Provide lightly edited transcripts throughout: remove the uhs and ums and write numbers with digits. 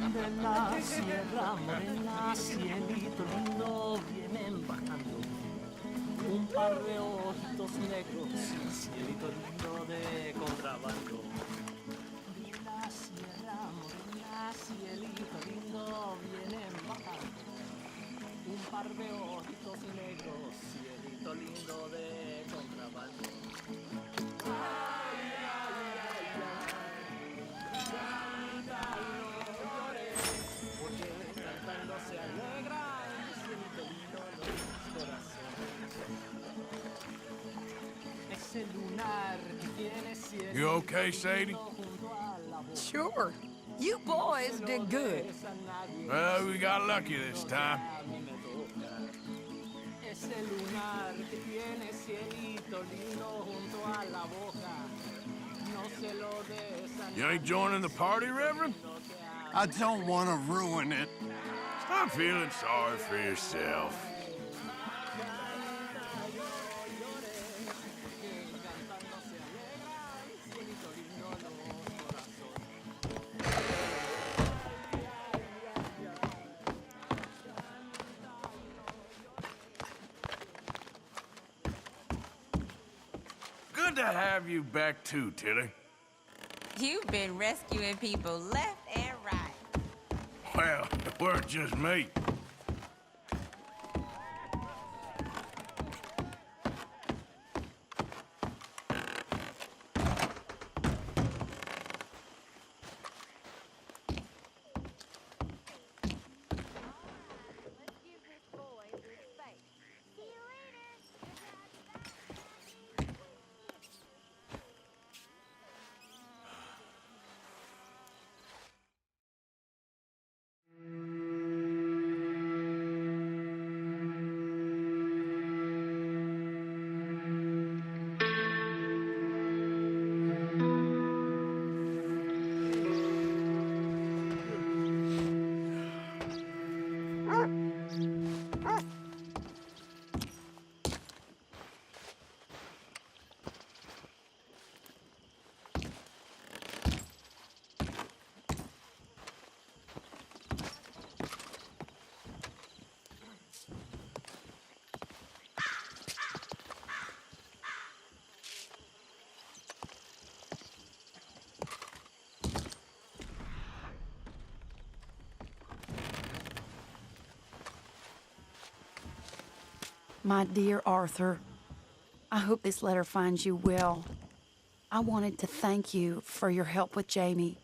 De la sierra morena, cielito lindo, vienen bajando un par de ojitos negros, cielito lindo de contrabando. De la sierra morena, cielito lindo, vienen bajando un par de ojitos negros, cielito lindo de contrabando. You okay, Sadie? Sure. You boys did good. Well, we got lucky this time. You ain't joining the party, Reverend? I don't want to ruin it. Stop feeling sorry for yourself. Good to have you back too, Tilly. You've been rescuing people left and right. Well, it weren't just me. My dear Arthur, I hope this letter finds you well. I wanted to thank you for your help with Jamie.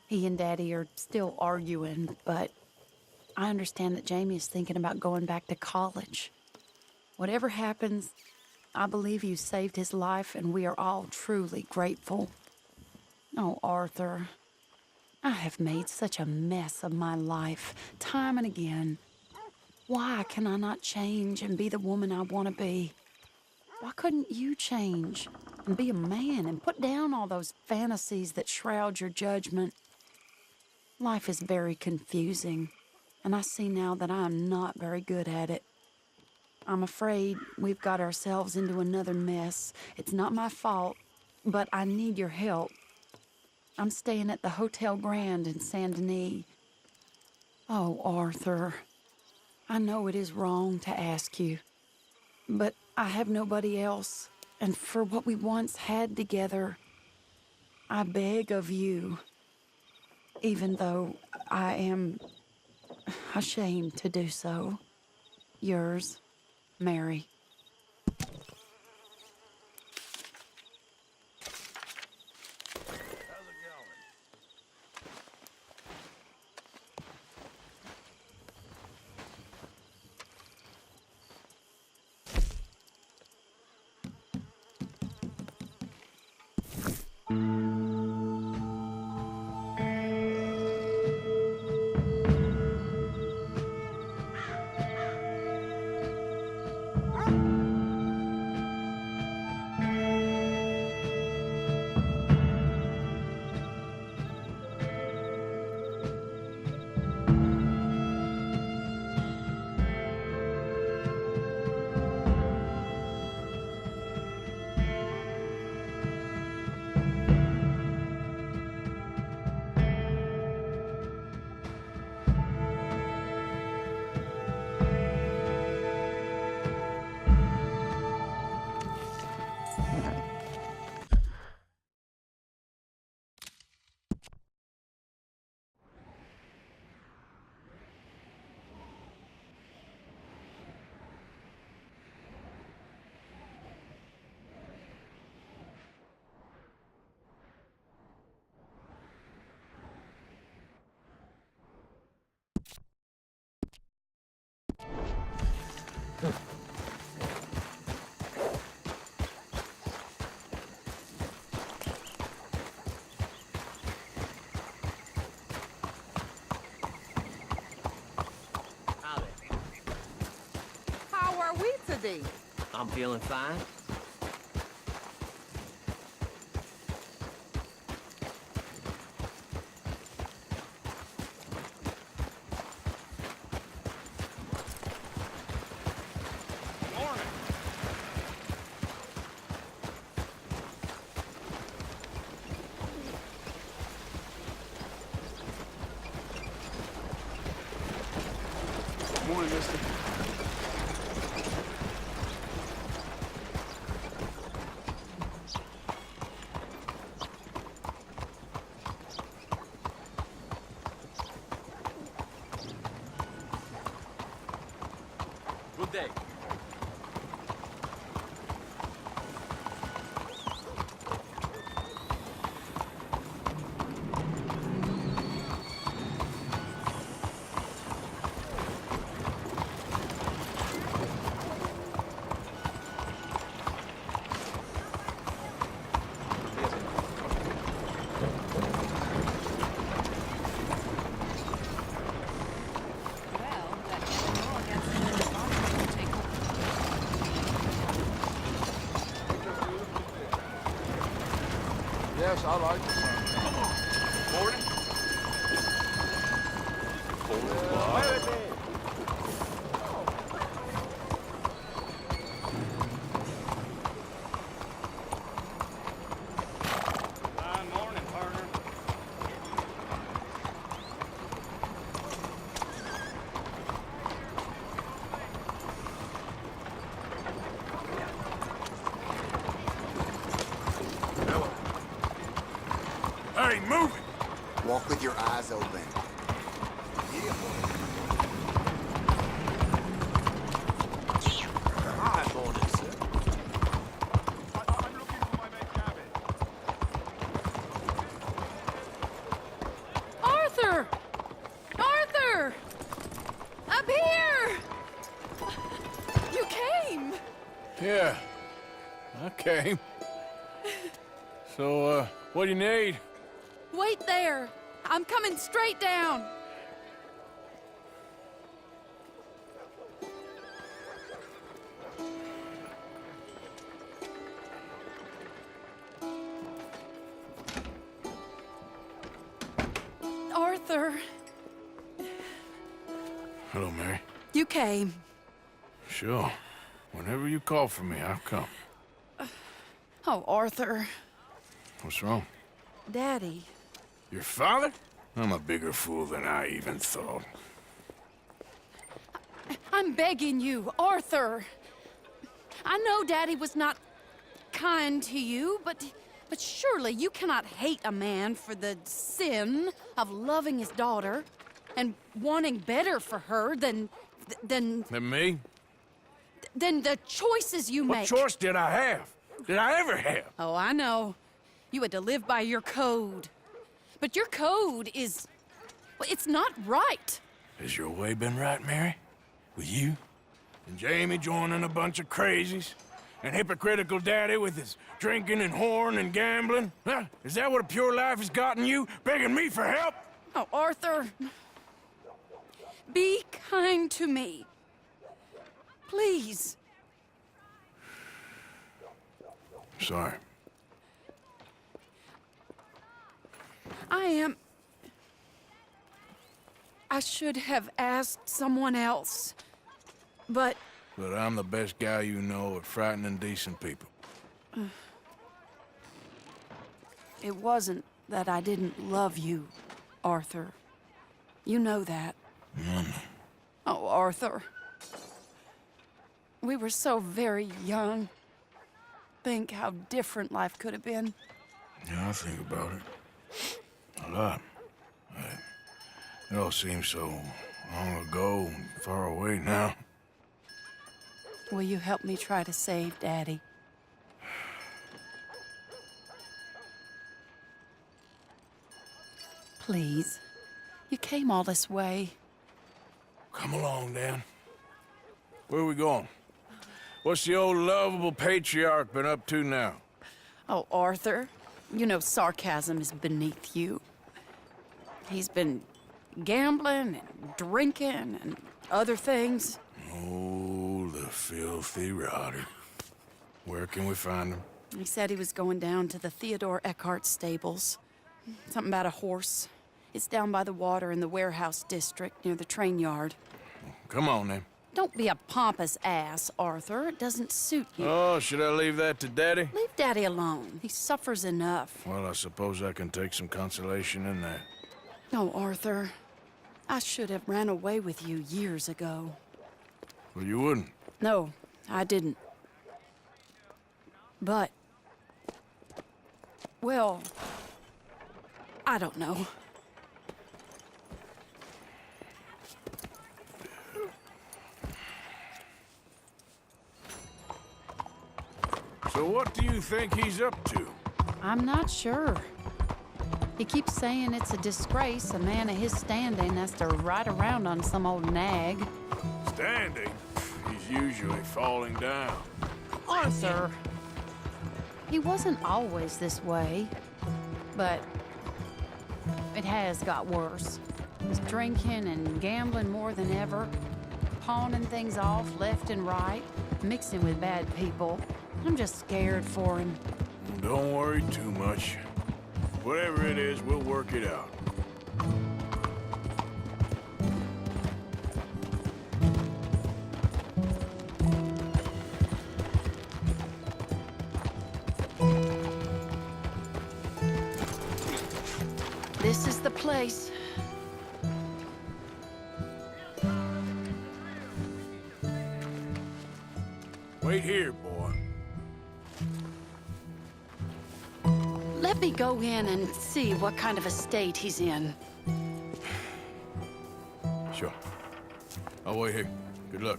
He and Daddy are still arguing, but I understand that Jamie is thinking about going back to college. Whatever happens, I believe you saved his life, and we are all truly grateful. Oh, Arthur, I have made such a mess of my life, time and again. Why can I not change and be the woman I want to be? Why couldn't you change and be a man and put down all those fantasies that shroud your judgment? Life is very confusing, and I see now that I am not very good at it. I'm afraid we've got ourselves into another mess. It's not my fault, but I need your help. I'm staying at the Hotel Grand in Saint Denis. Oh, Arthur, I know it is wrong to ask you, but I have nobody else, and for what we once had together, I beg of you, even though I am ashamed to do so. Yours, Mary. be? I'm feeling fine. Morning, mister. Good day. Yes, I like the sun. Morning. Morning, partner. Hey, move it! Walk with your eyes open. Hi, morning, sir. I'm looking for my mate Gabby. Arthur! Arthur! Up here! You came! Yeah, I came. So, what do you need? Wait there! I'm coming straight down! Arthur, Hello, Mary. you came. Sure. Whenever you call for me, I'll come. Oh, Arthur. What's wrong? Daddy. Your father? I'm a bigger fool than I even thought. I'm begging you, Arthur. I know Daddy was not kind to you, but surely you cannot hate a man for the sin of loving his daughter and wanting better for her than And me? the choices you What make. choice did I have? Did I ever have? Oh, I know. You had to live by your code. But your code is... well, it's not right. Has your way been right, Mary? With you? And Jamie joining a bunch of crazies? And hypocritical daddy with his drinking and whoring and gambling? Huh? Is that what a pure life has gotten you? Begging me for help? Oh, Arthur. Be kind to me. Please. Sorry. I should have asked someone else. But But I'm the best guy you know at frightening decent people. it wasn't that I didn't love you, Arthur. You know that. Oh, Arthur. We were so very young. Think how different life could have been. Yeah, I think about it. A lot. It all seems so long ago and far away now. Will you help me try to save Daddy? Please. You came all this way. Come along, Dan. Where are we going? What's the old lovable patriarch been up to now? Oh, Arthur, you know sarcasm is beneath you. He's been gambling and drinking and other things. Oh, the filthy rotter. Where can we find him? He said he was going down to the Theodore Eckhart stables. Something about a horse. It's down by the water in the warehouse district near the train yard. Come on, then. Don't be a pompous ass, Arthur. It doesn't suit you. Oh, should I leave that to Daddy? Leave Daddy alone. He suffers enough. Well, I suppose I can take some consolation in that. No, Arthur. I should have ran away with you years ago. Well, you wouldn't. No, I didn't. But... well... I don't know. So what do you think he's up to? I'm not sure. He keeps saying it's a disgrace a man of his standing has to ride around on some old nag. Standing? He's usually falling down. Arthur! He wasn't always this way, but it has got worse. He's drinking and gambling more than ever, pawning things off left and right, mixing with bad people. I'm just scared for him. Don't worry too much. Whatever it is, we'll work it out. This is the place. Wait here, boy. Let me go in and see what kind of a state he's in. Sure. I'll wait here. Good luck.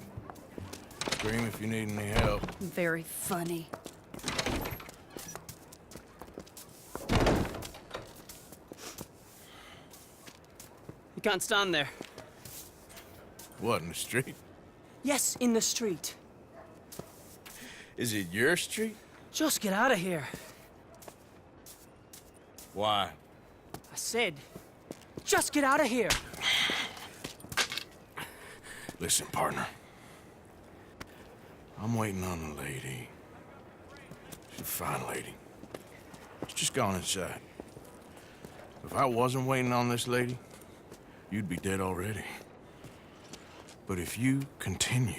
Scream if you need any help. Very funny. You can't stand there. What, in the street? Yes, in the street. Is it your street? Just get out of here. Why? I said, just get out of here. Listen, partner. I'm waiting on a lady. She's a fine lady. She's just gone inside. If I wasn't waiting on this lady, you'd be dead already. But if you continue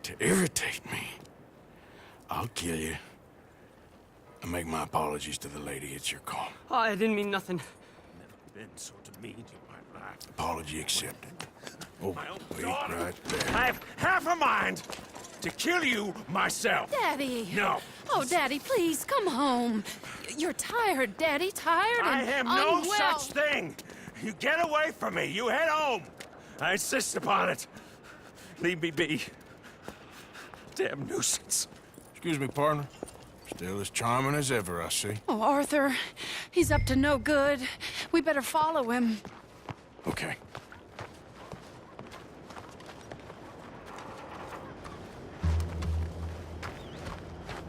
to irritate me, I'll kill you and make my apologies to the lady. It's your call. Oh, I didn't mean nothing. Never been so demeaned in my life. Apology accepted. Oh, wait right there. I have half a mind to kill you myself. Daddy! No. Oh, Daddy, please, come home. You're tired, Daddy, tired and I am no unwell. such thing. You get away from me. You head home. I insist upon it. Leave me be. Damn nuisance. Excuse me, partner. Still as charming as ever, I see. Oh, Arthur, he's up to no good. We better follow him. Okay.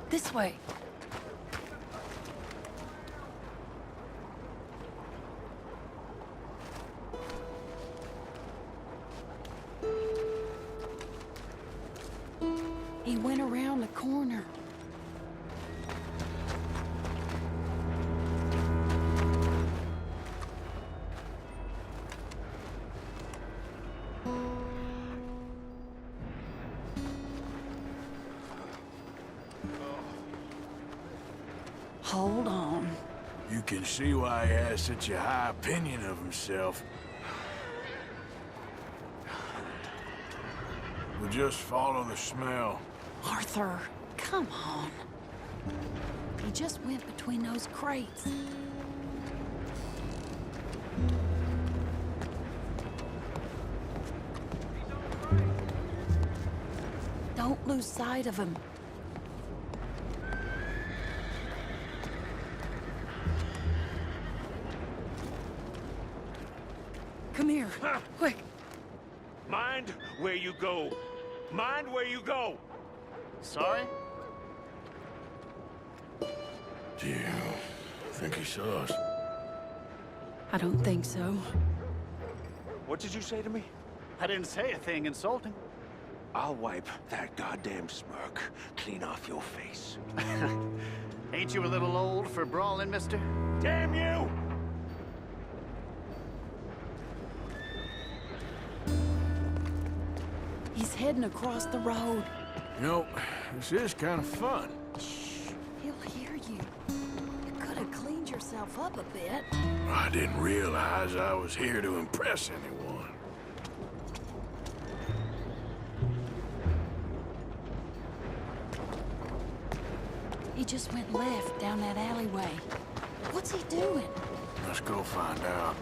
This way. He went around the corner. Hold on. You can see why he has such a high opinion of himself. We'll just follow the smell. Arthur, come on. He just went between those crates. Don't lose sight of him. Come here, quick. Mind where you go. Mind where you go. Sorry? Do you think he saw us? I don't think so. What did you say to me? I didn't say a thing insulting. I'll wipe that goddamn smirk clean off your face. Ain't you a little old for brawling, mister? Damn you! He's heading across the road. You know, this is kind of fun. Shh, he'll hear you. You could have cleaned yourself up a bit. I didn't realize I was here to impress anyone. He just went left down that alleyway. What's he doing? Let's go find out.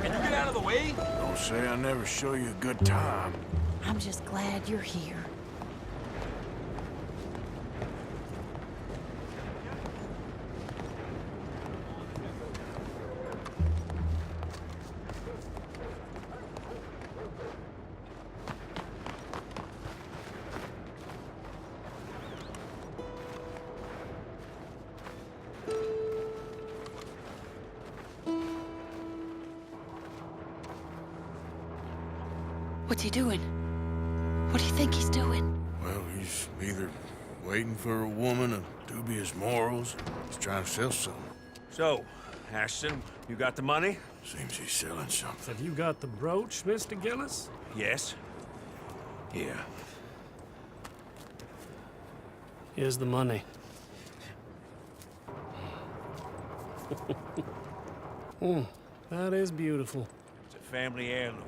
Can you get out of the way? Don't say I never show you a good time. I'm just glad you're here. What's he doing? What do you think he's doing? Well, he's either waiting for a woman of dubious morals, or he's trying to sell something. So, Ashton, you got the money? Seems he's selling something. Have you got the brooch, Mr. Gillis? Yes. Here. Here's the money. That is beautiful. It's a family heirloom.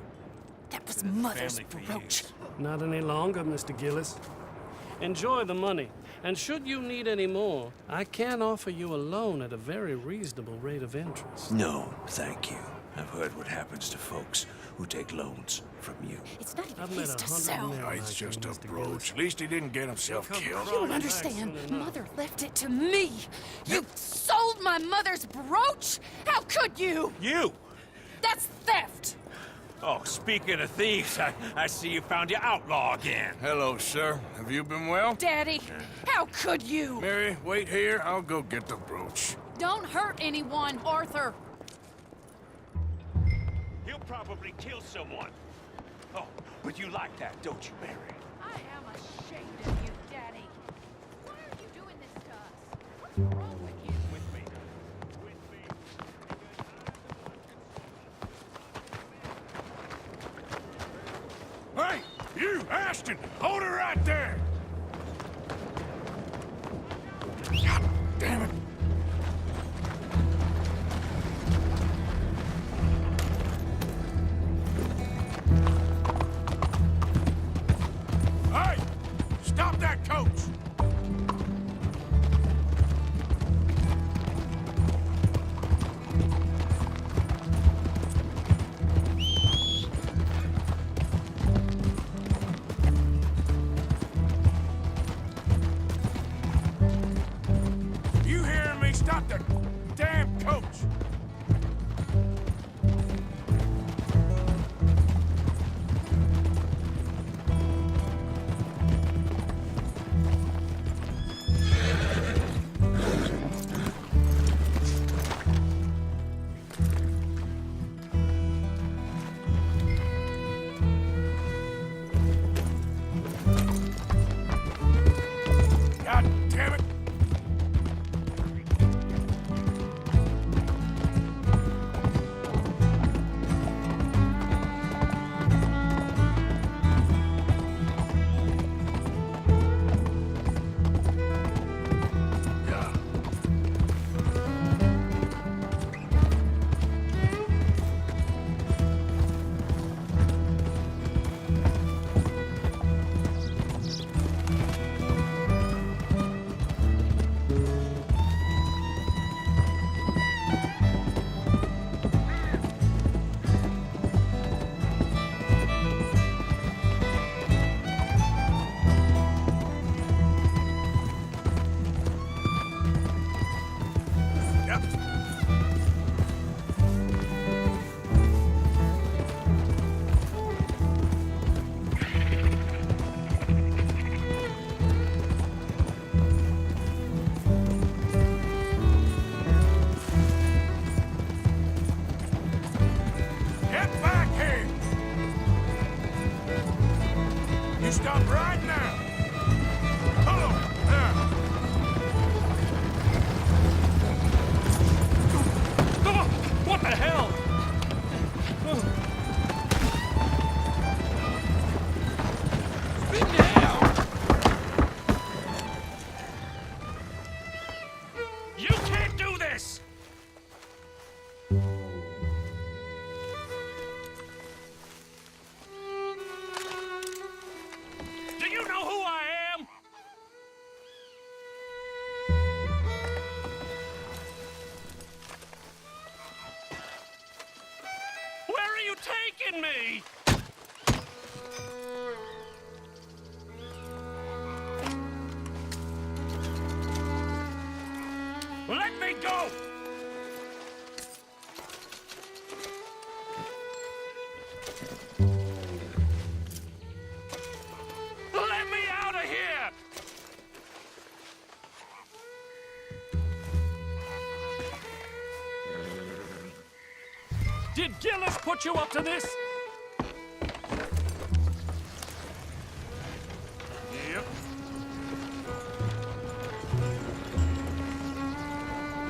That was Been in the Mother's family for brooch. years. Not any longer, Mr. Gillis. Enjoy the money, and should you need any more, I can offer you a loan at a very reasonable rate of interest. No, thank you. I've heard what happens to folks who take loans from you. It's not even I've met his to 100 sell. men No, like it's you, just a Mr. brooch. Gillis. At least he didn't get himself He'll come killed. You don't crawling understand. back soon enough. Mother left it to me. You sold my mother's brooch? How could you? You! That's theft. Oh, speaking of thieves, I see you found your outlaw again. Hello, sir. Have you been well? Daddy, how could you? Mary, wait here. I'll go get the brooch. Don't hurt anyone, Arthur. He'll probably kill someone. Oh, but you like that, don't you, Mary? I am ashamed of you, Daddy. Why are you doing this to us? What's wrong with you? With me. With me. Hey, you, Ashton! Hold her right there! God damn it. Hey! Stop that coach! You hear stop right now! Pull over! There! What the hell? Get down! You can't do this! Do you know who I am? Where are you taking me? Let me go! Let me out of here! Did Gillis put you up to this? Yep.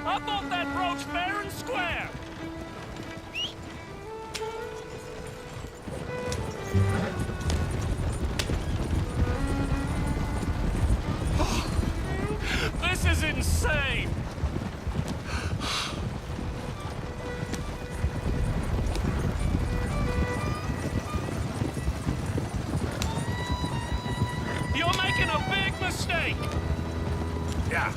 I bought that brooch fair and square. This is insane. You're making a big mistake. Yeah.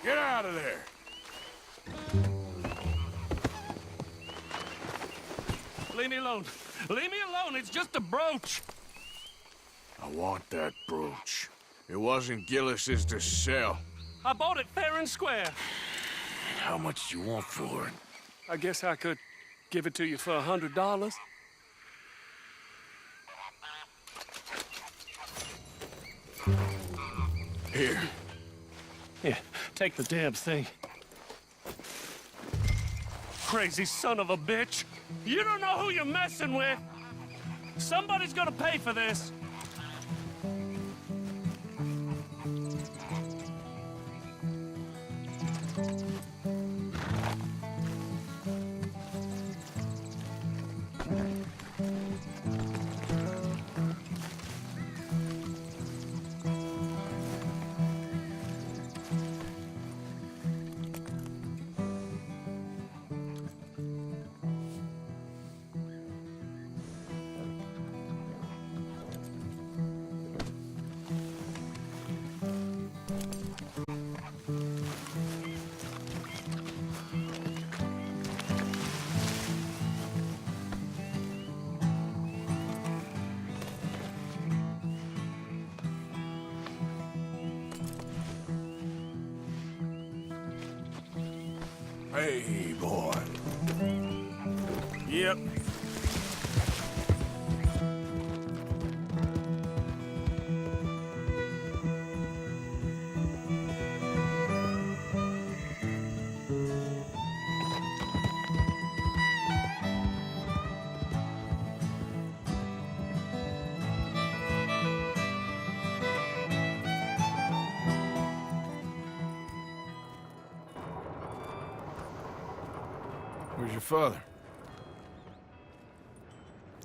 Get out of there! Leave me alone. Leave me alone. It's just a brooch. I want that brooch. It wasn't Gillis's to sell. I bought it fair and square. How much do you want for it? I guess I could give it to you for $100. Here. Here, take the damn thing. Crazy son of a bitch. You don't know who you're messing with. Somebody's gonna pay for this. Hey, boy. Yep. Where's your father?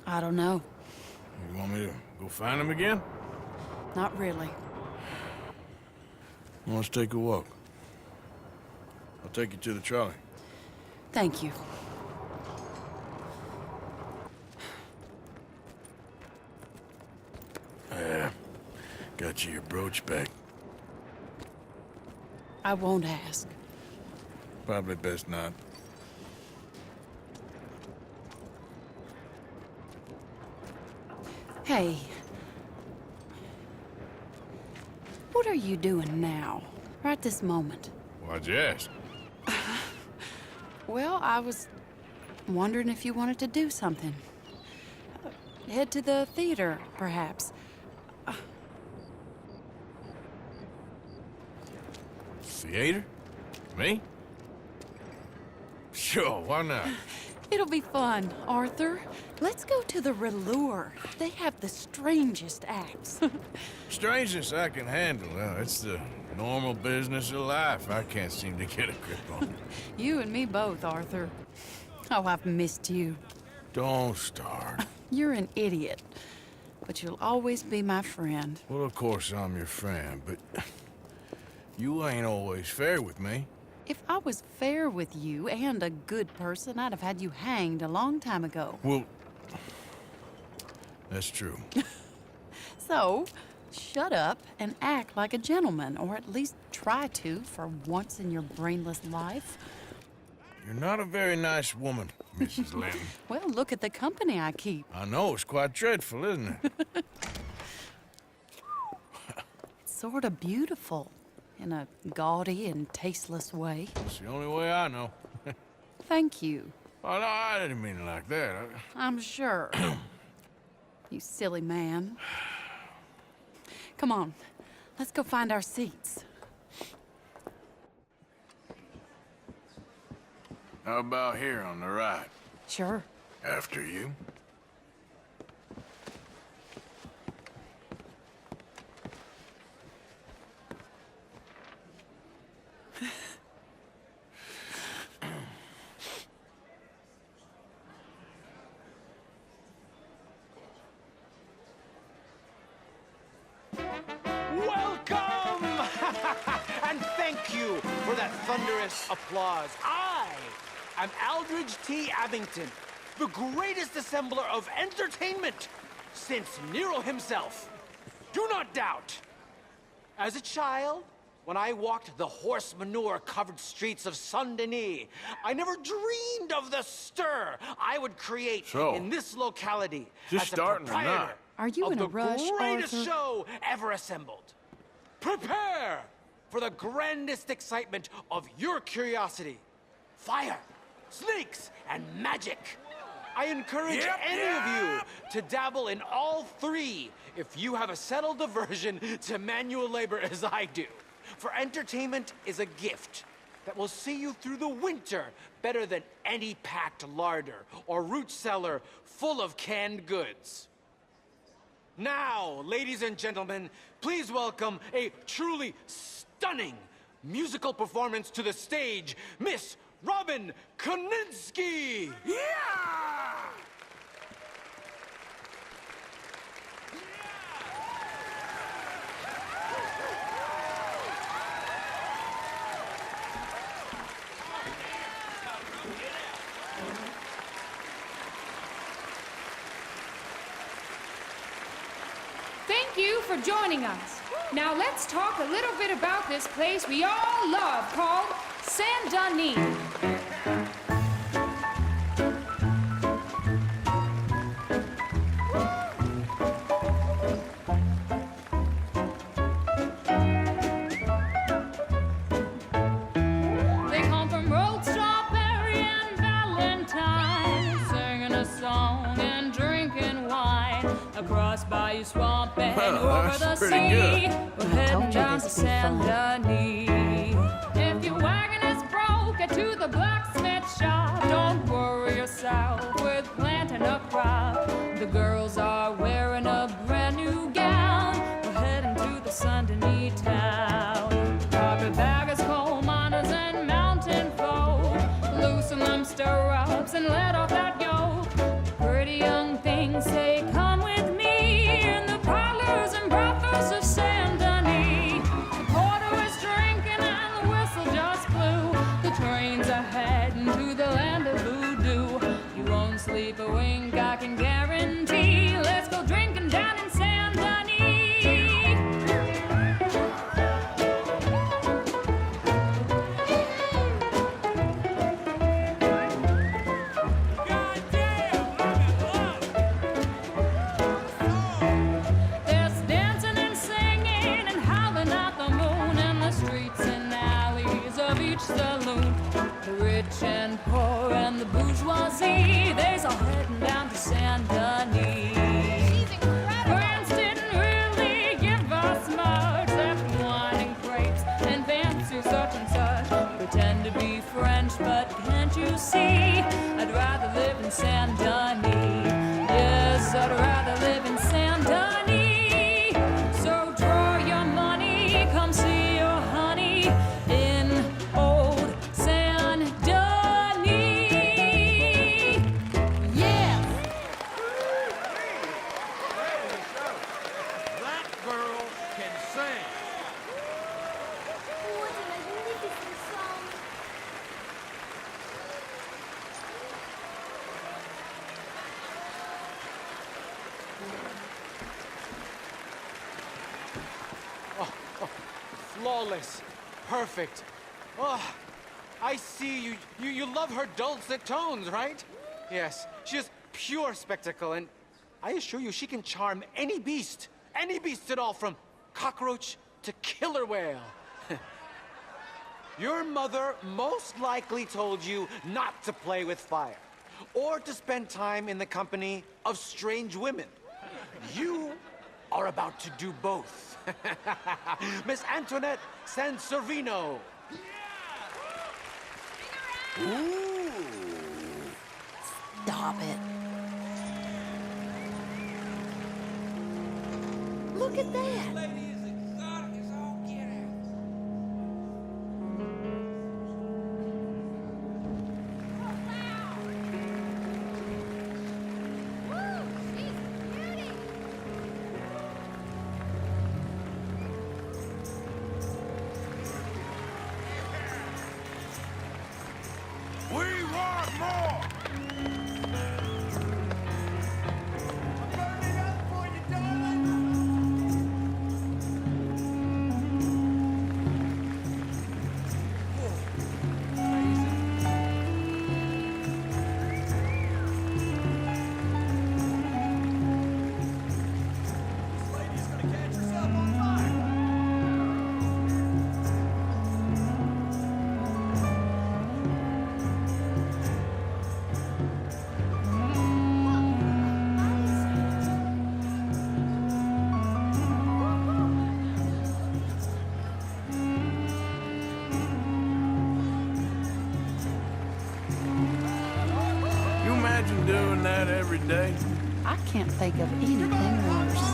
I don't know. You want me to go find him again? Not really. Well, let's take a walk. I'll take you to the trolley. Thank you. Yeah. Got you your brooch back. I won't ask. Probably best not. Hey. What are you doing now? Right this moment? Why'd you ask? Well, I was wondering if you wanted to do something. Head to the theater, perhaps. Theater? Me? Sure, why not? It'll be fun, Arthur. Let's go to the Relure. They have the strangest acts. Strangeness I can handle. It's the normal business of life. I can't seem to get a grip on. You and me both, Arthur. Oh, I've missed you. Don't start. You're an idiot, but you'll always be my friend. Well, of course I'm your friend, but you ain't always fair with me. If I was fair with you and a good person, I'd have had you hanged a long time ago. Well, that's true. So, shut up and act like a gentleman, or at least try to for once in your brainless life. You're not a very nice woman, Mrs. Linton. Well, look at the company I keep. I know, it's quite dreadful, isn't it? It's sort of beautiful, in a gaudy and tasteless way. It's the only way I know. Thank you. Oh, no, I didn't mean it like that. I'm sure. You silly man. Come on, let's go find our seats. How about here on the right? Sure. After you. Welcome! And thank you for that thunderous applause. I am Aldridge T. Abington, the greatest assembler of entertainment since Nero himself. Do not doubt. As a child, when I walked the horse manure-covered streets of Saint-Denis, I never dreamed of the stir I would create in this locality just as a starting or not? proprietor Are you of in a rush, the greatest Arthur? show ever assembled. Prepare for the grandest excitement of your curiosity. Fire, snakes, and magic. I encourage any of you to dabble in all three if you have a settled aversion to manual labor as I do. For entertainment is a gift that will see you through the winter better than any packed larder or root cellar full of canned goods. Now, ladies and gentlemen, please welcome a truly stunning musical performance to the stage, Miss Robin Koninsky! Yeah! Thank you for joining us. Now let's talk a little bit about this place we all love called Saint-Denis. They come from Road Strawberry and Valentine, singing a song and drinking wine across Bayou Swamp and over the that's pretty sea. good. We're I heading told you down to this would be fun. Saint-Denis. If your wagon is broke, get to the blacksmith shop. Don't worry yourself with planting a crop. The girls are wearing a brand new gown. We're heading to the Saint-Denis town. Carpetbaggers, coal miners, and mountain folk, loosen them stirrups and let off that yoke. Pretty young things say, come with me in the parlors and brothels of Saint-Denis. The porter is drinking and the whistle just blew. The trains are heading to the land of voodoo. You won't sleep a wink, I can guarantee. Let's go drinking down in Saint-Denis. Saint Denis. Yes, I'd rather live in Saint Denis. So draw your money, come see your honey in old Saint Denis. Yes! That girl can sing. Flawless. Perfect. Oh, I see you. You love her dulcet tones, right? Yes, she is pure spectacle, and I assure you she can charm any beast at all, from cockroach to killer whale. Your mother most likely told you not to play with fire, or to spend time in the company of strange women. You are about to do both. Miss Antoinette Sansorino. Ooh. Stop it. Look at that. We want more! You imagine doing that every day? I can't think of anything worse.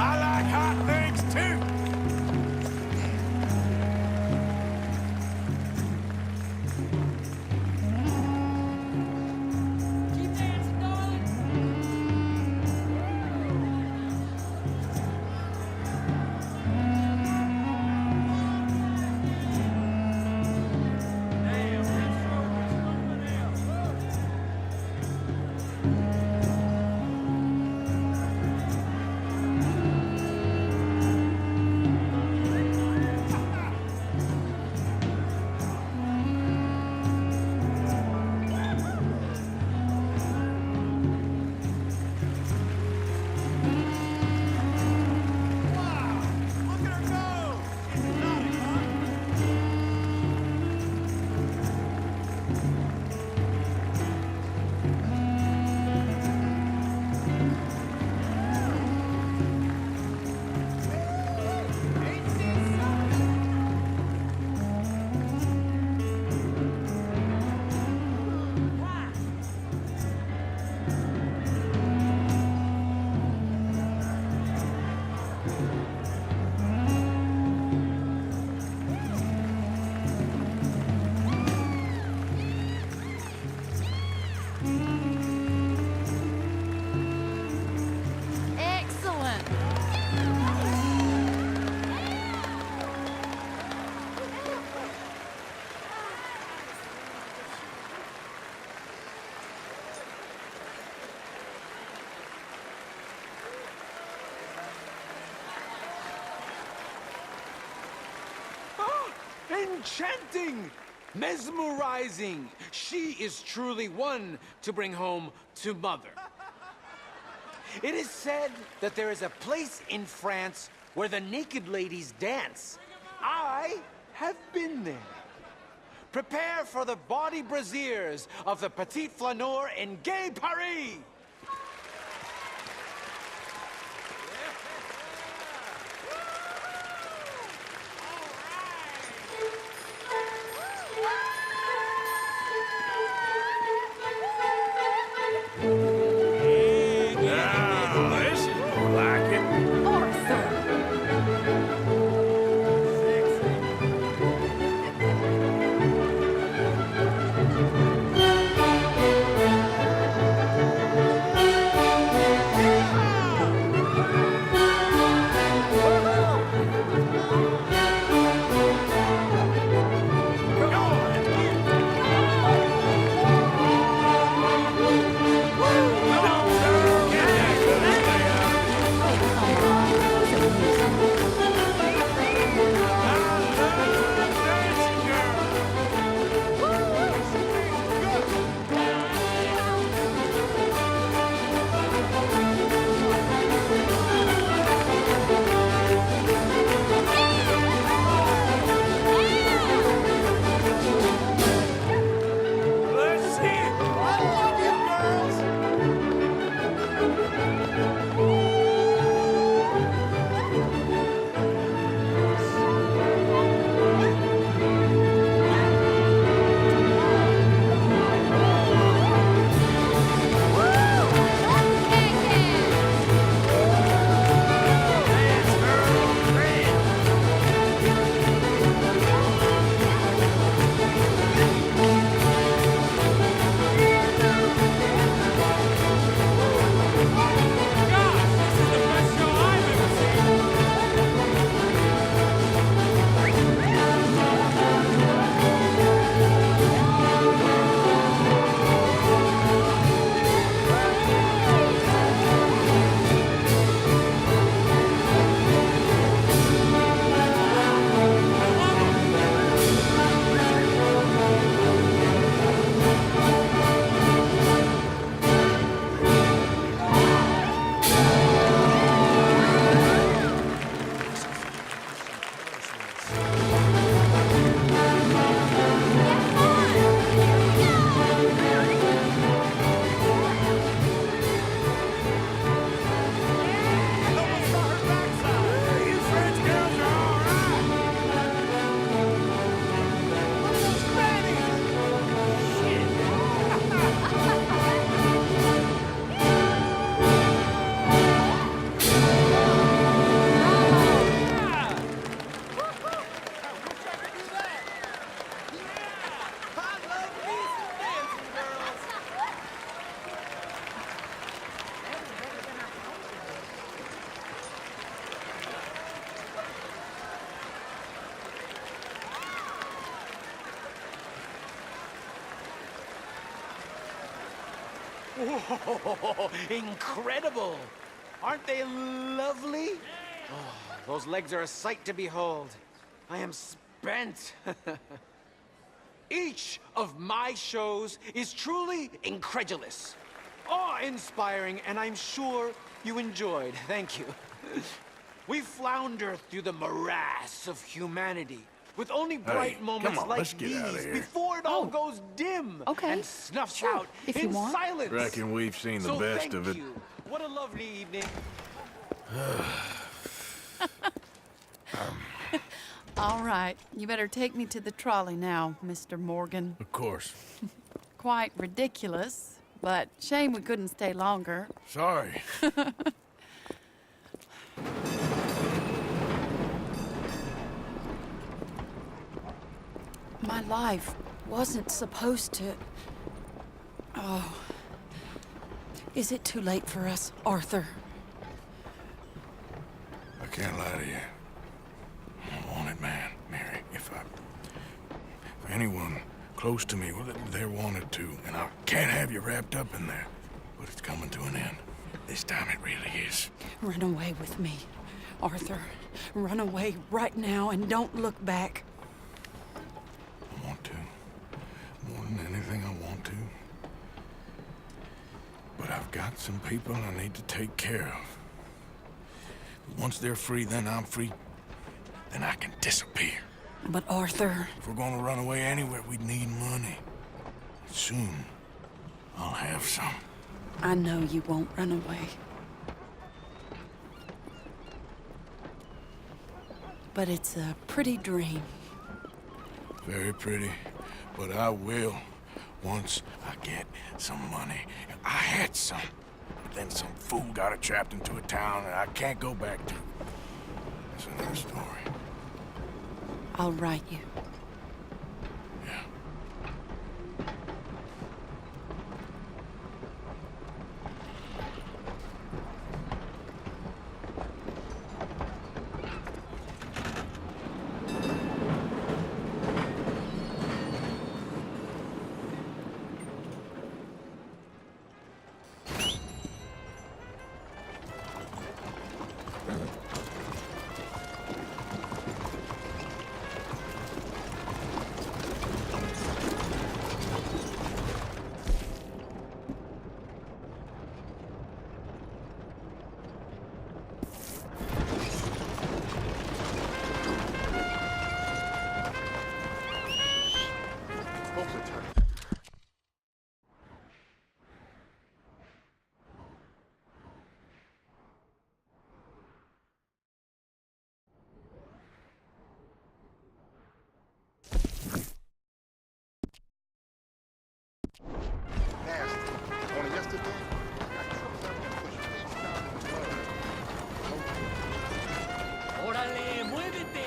I like hot things too! Excellent. Enchanting! Mesmerizing! She is truly one to bring home to mother. It is said that there is a place in France where the naked ladies dance. I have been there. Prepare for the body braziers of the Petit Flaneur in Gay Paris! Now, this is more like it. Arthur! Let's see it. I love you, girls. You French girls are all right. Whoa, incredible! Aren't they lovely? Oh, those legs are a sight to behold. I am spent. Each of my shows is truly incredulous, awe-inspiring, and I'm sure you enjoyed. Thank you. We flounder through the morass of humanity with only bright Hey, moments come on, like let's get outta these here. before it all goes dim Okay. and snuffs Sure, out if you in want. silence. Reckon we've seen the So best thank of it. you. What a lovely evening. All right, you better take me to the trolley now, Mr. Morgan. Of course. Quite ridiculous, but shame we couldn't stay longer. Sorry. My life wasn't supposed to... Oh. Is it too late for us, Arthur? I can't lie to you. I'm a wanted man, Mary. If anyone close to me, well, they're wanted too, and I can't have you wrapped up in there. But it's coming to an end. This time it really is. Run away with me, Arthur. Run away right now and don't look back. I want to. More than anything, I want to. But I've got some people I need to take care of. Once they're free, then I'm free. Then I can disappear. But Arthur... If we're gonna run away anywhere, we'd need money. Soon, I'll have some. I know you won't run away. But it's a pretty dream. Very pretty, but I will once I get some money. I had some, but then some fool got it trapped into a town that I can't go back to. That's another story. I'll write you. Yeah. Only yesterday, I got troubles out there pushing. ¡Órale, muévete!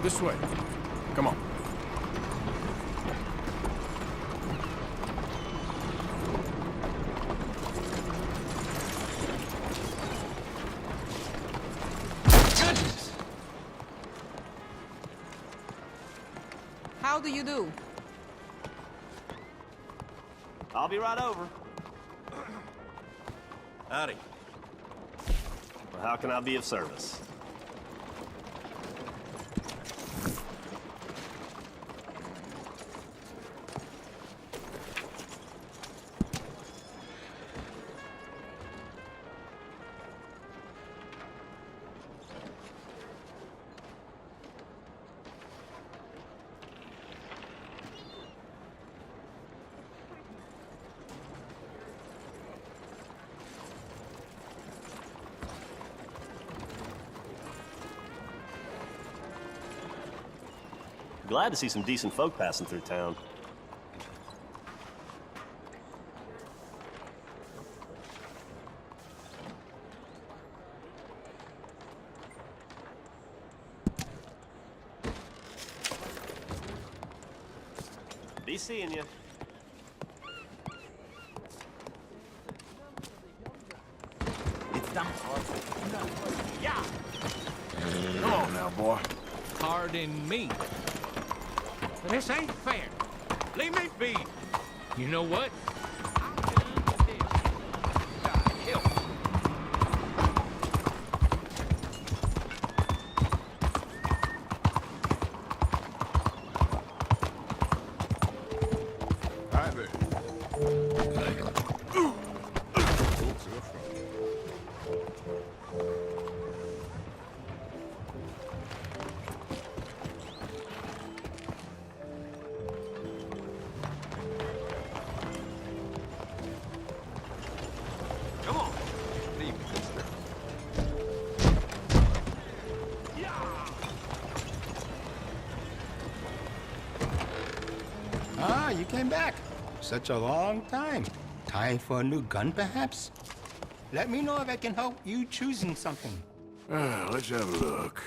This way. Come on. Goodness! How do you do? I'll be right over. Howdy. Well, how can I be of service? Glad to see some decent folk passing through town. Be seeing you. It's not hard. Yeah! Come on now, boy. Pardon me. This ain't fair. Leave me be. You know what? Come on. Leave me, mister. Ah, you came back. Such a long time. Time for a new gun, perhaps? Let me know if I can help you choosing something. Let's have a look.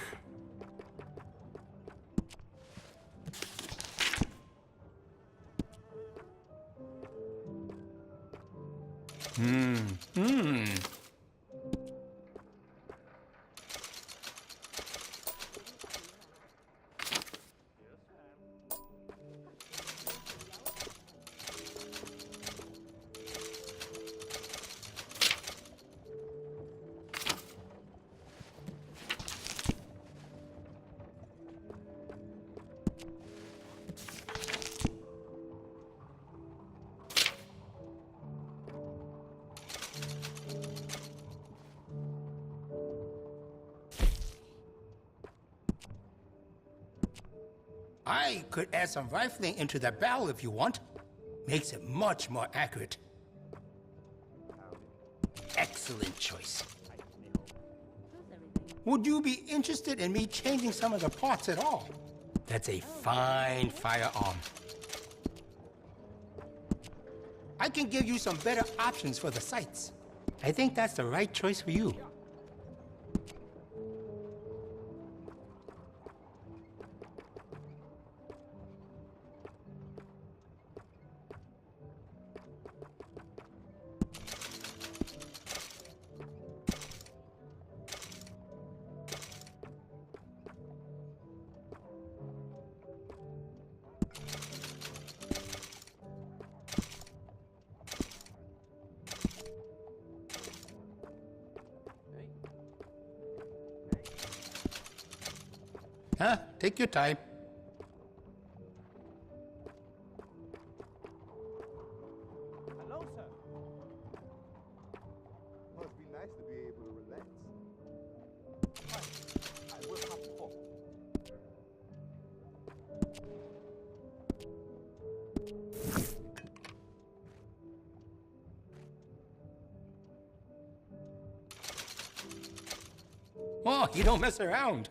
I could add some rifling into the barrel if you want. Makes it much more accurate. Excellent choice. Would you be interested in me changing some of the parts at all? That's a fine firearm. I can give you some better options for the sights. I think that's the right choice for you. Huh? Take your time. Hello, sir. Must be nice to be able to relax. Fine. I will have to talk. Oh, you don't mess around.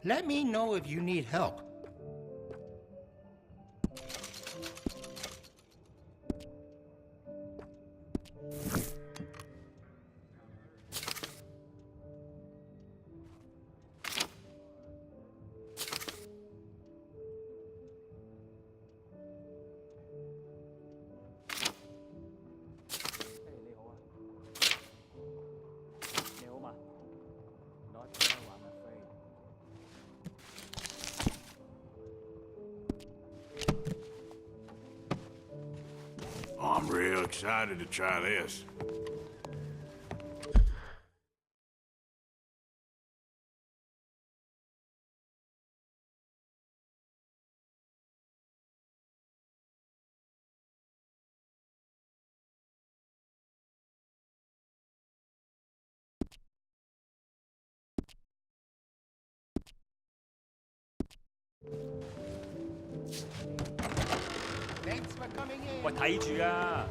Let me know if you need help. I'm real excited to try this. Thanks for coming in. 喂，睇住啊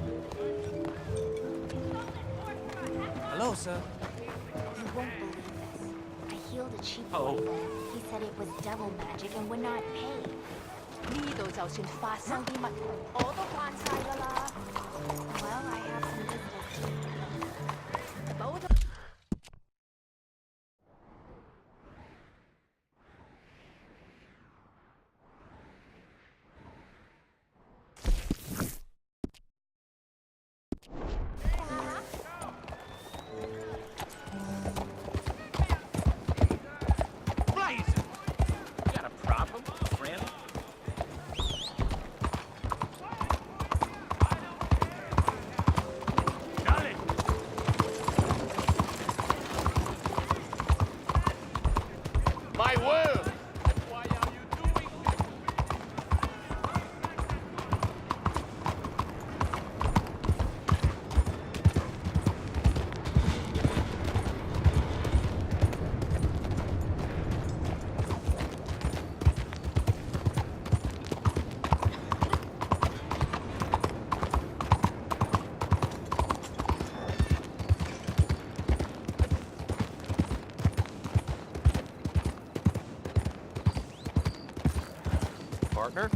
Hello, sir. You won't believe this. I healed a cheap Oh. boy there. He said it was devil magic and would not pay. 呢度就算發生啲乜，我都慣晒㗎啦。Well, I have some business to do. 保咗。You got a problem, friend? Charlie! My word! Why are you doing this? Partner?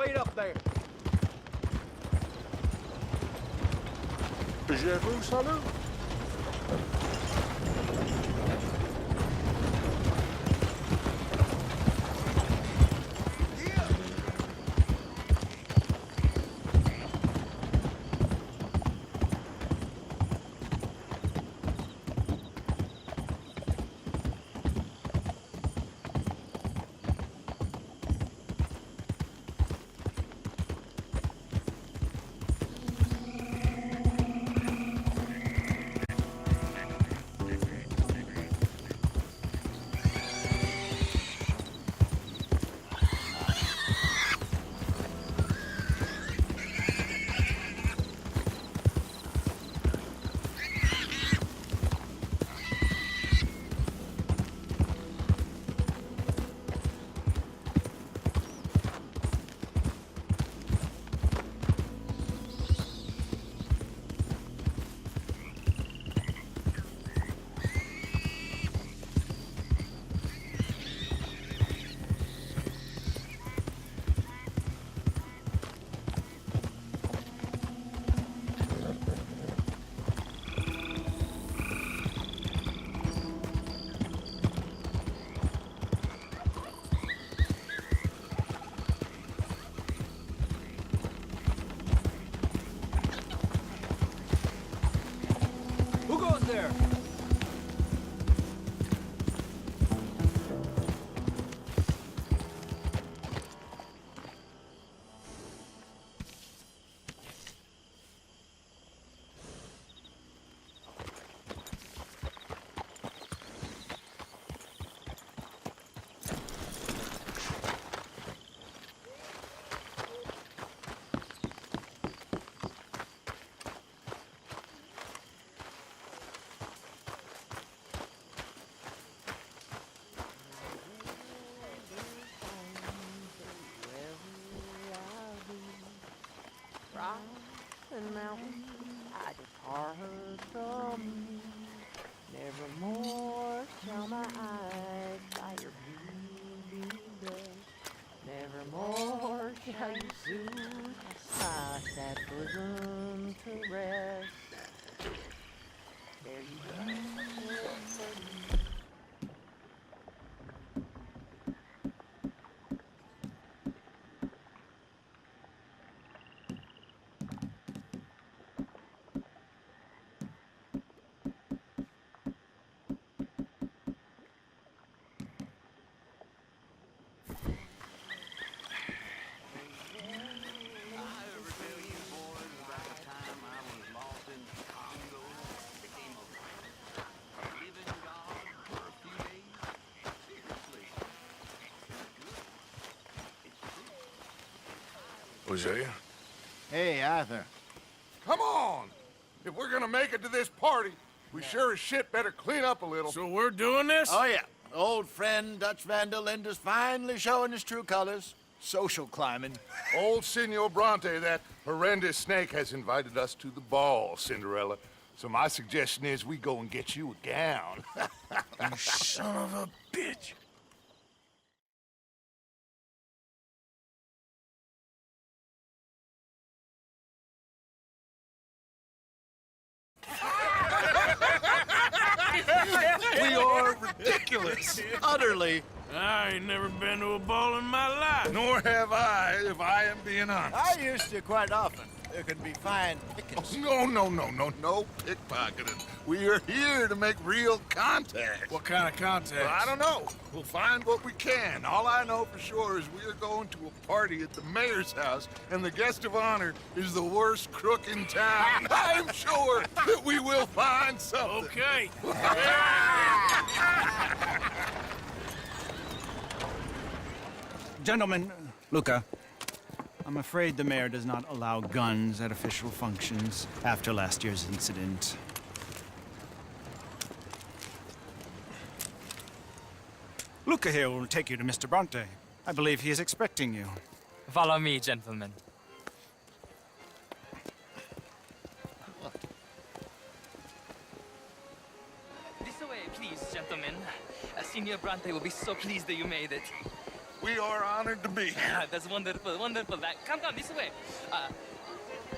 wait up there. Je vous salue. Who goes there? And mountains I depart from you. Nevermore shall my eyes by your beauty blush. Nevermore shall you soothe my sad bosom to rest. There you go. Hosea? Hey, Arthur. Come on! If we're gonna make it to this party, we sure as shit better clean up a little. So we're doing this? Oh, yeah. Old friend Dutch Van der Linde's finally showing his true colors. Social climbing. Old Senor Bronte, that horrendous snake, has invited us to the ball, Cinderella. So my suggestion is we go and get you a gown. You son of a bitch. We are ridiculous. Utterly. I ain't never been to a ball in my life. Nor have I, if I am being honest. I used to quite often. There can be fine pickings. No pickpocketing. We are here to make real contact. What kind of contact? Well, I don't know. We'll find what we can. All I know for sure is we are going to a party at the mayor's house, and the guest of honor is the worst crook in town. I'm sure that we will find something. Okay. Gentlemen, Luca, I'm afraid the mayor does not allow guns at official functions after last year's incident. Luca here will take you to Mr. Bronte. I believe he is expecting you. Follow me, gentlemen. This way, please, gentlemen. Signor Bronte will be so pleased that you made it. We are honored to be here. That's wonderful, wonderful. Come, this way.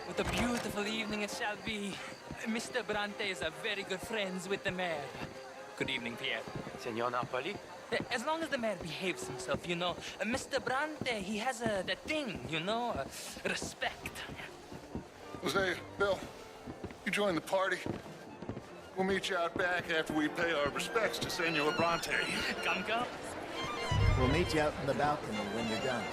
What a beautiful evening it shall be. Mr. Bronte is a very good friends with the mayor. Good evening, Pierre. Senor Napoli? As long as the mayor behaves himself, you know. Mr. Bronte, he has that thing, you know, respect. Jose, Bill, you join the party. We'll meet you out back after we pay our respects to Senor Bronte. Come. We'll meet you out in the balcony when you're done.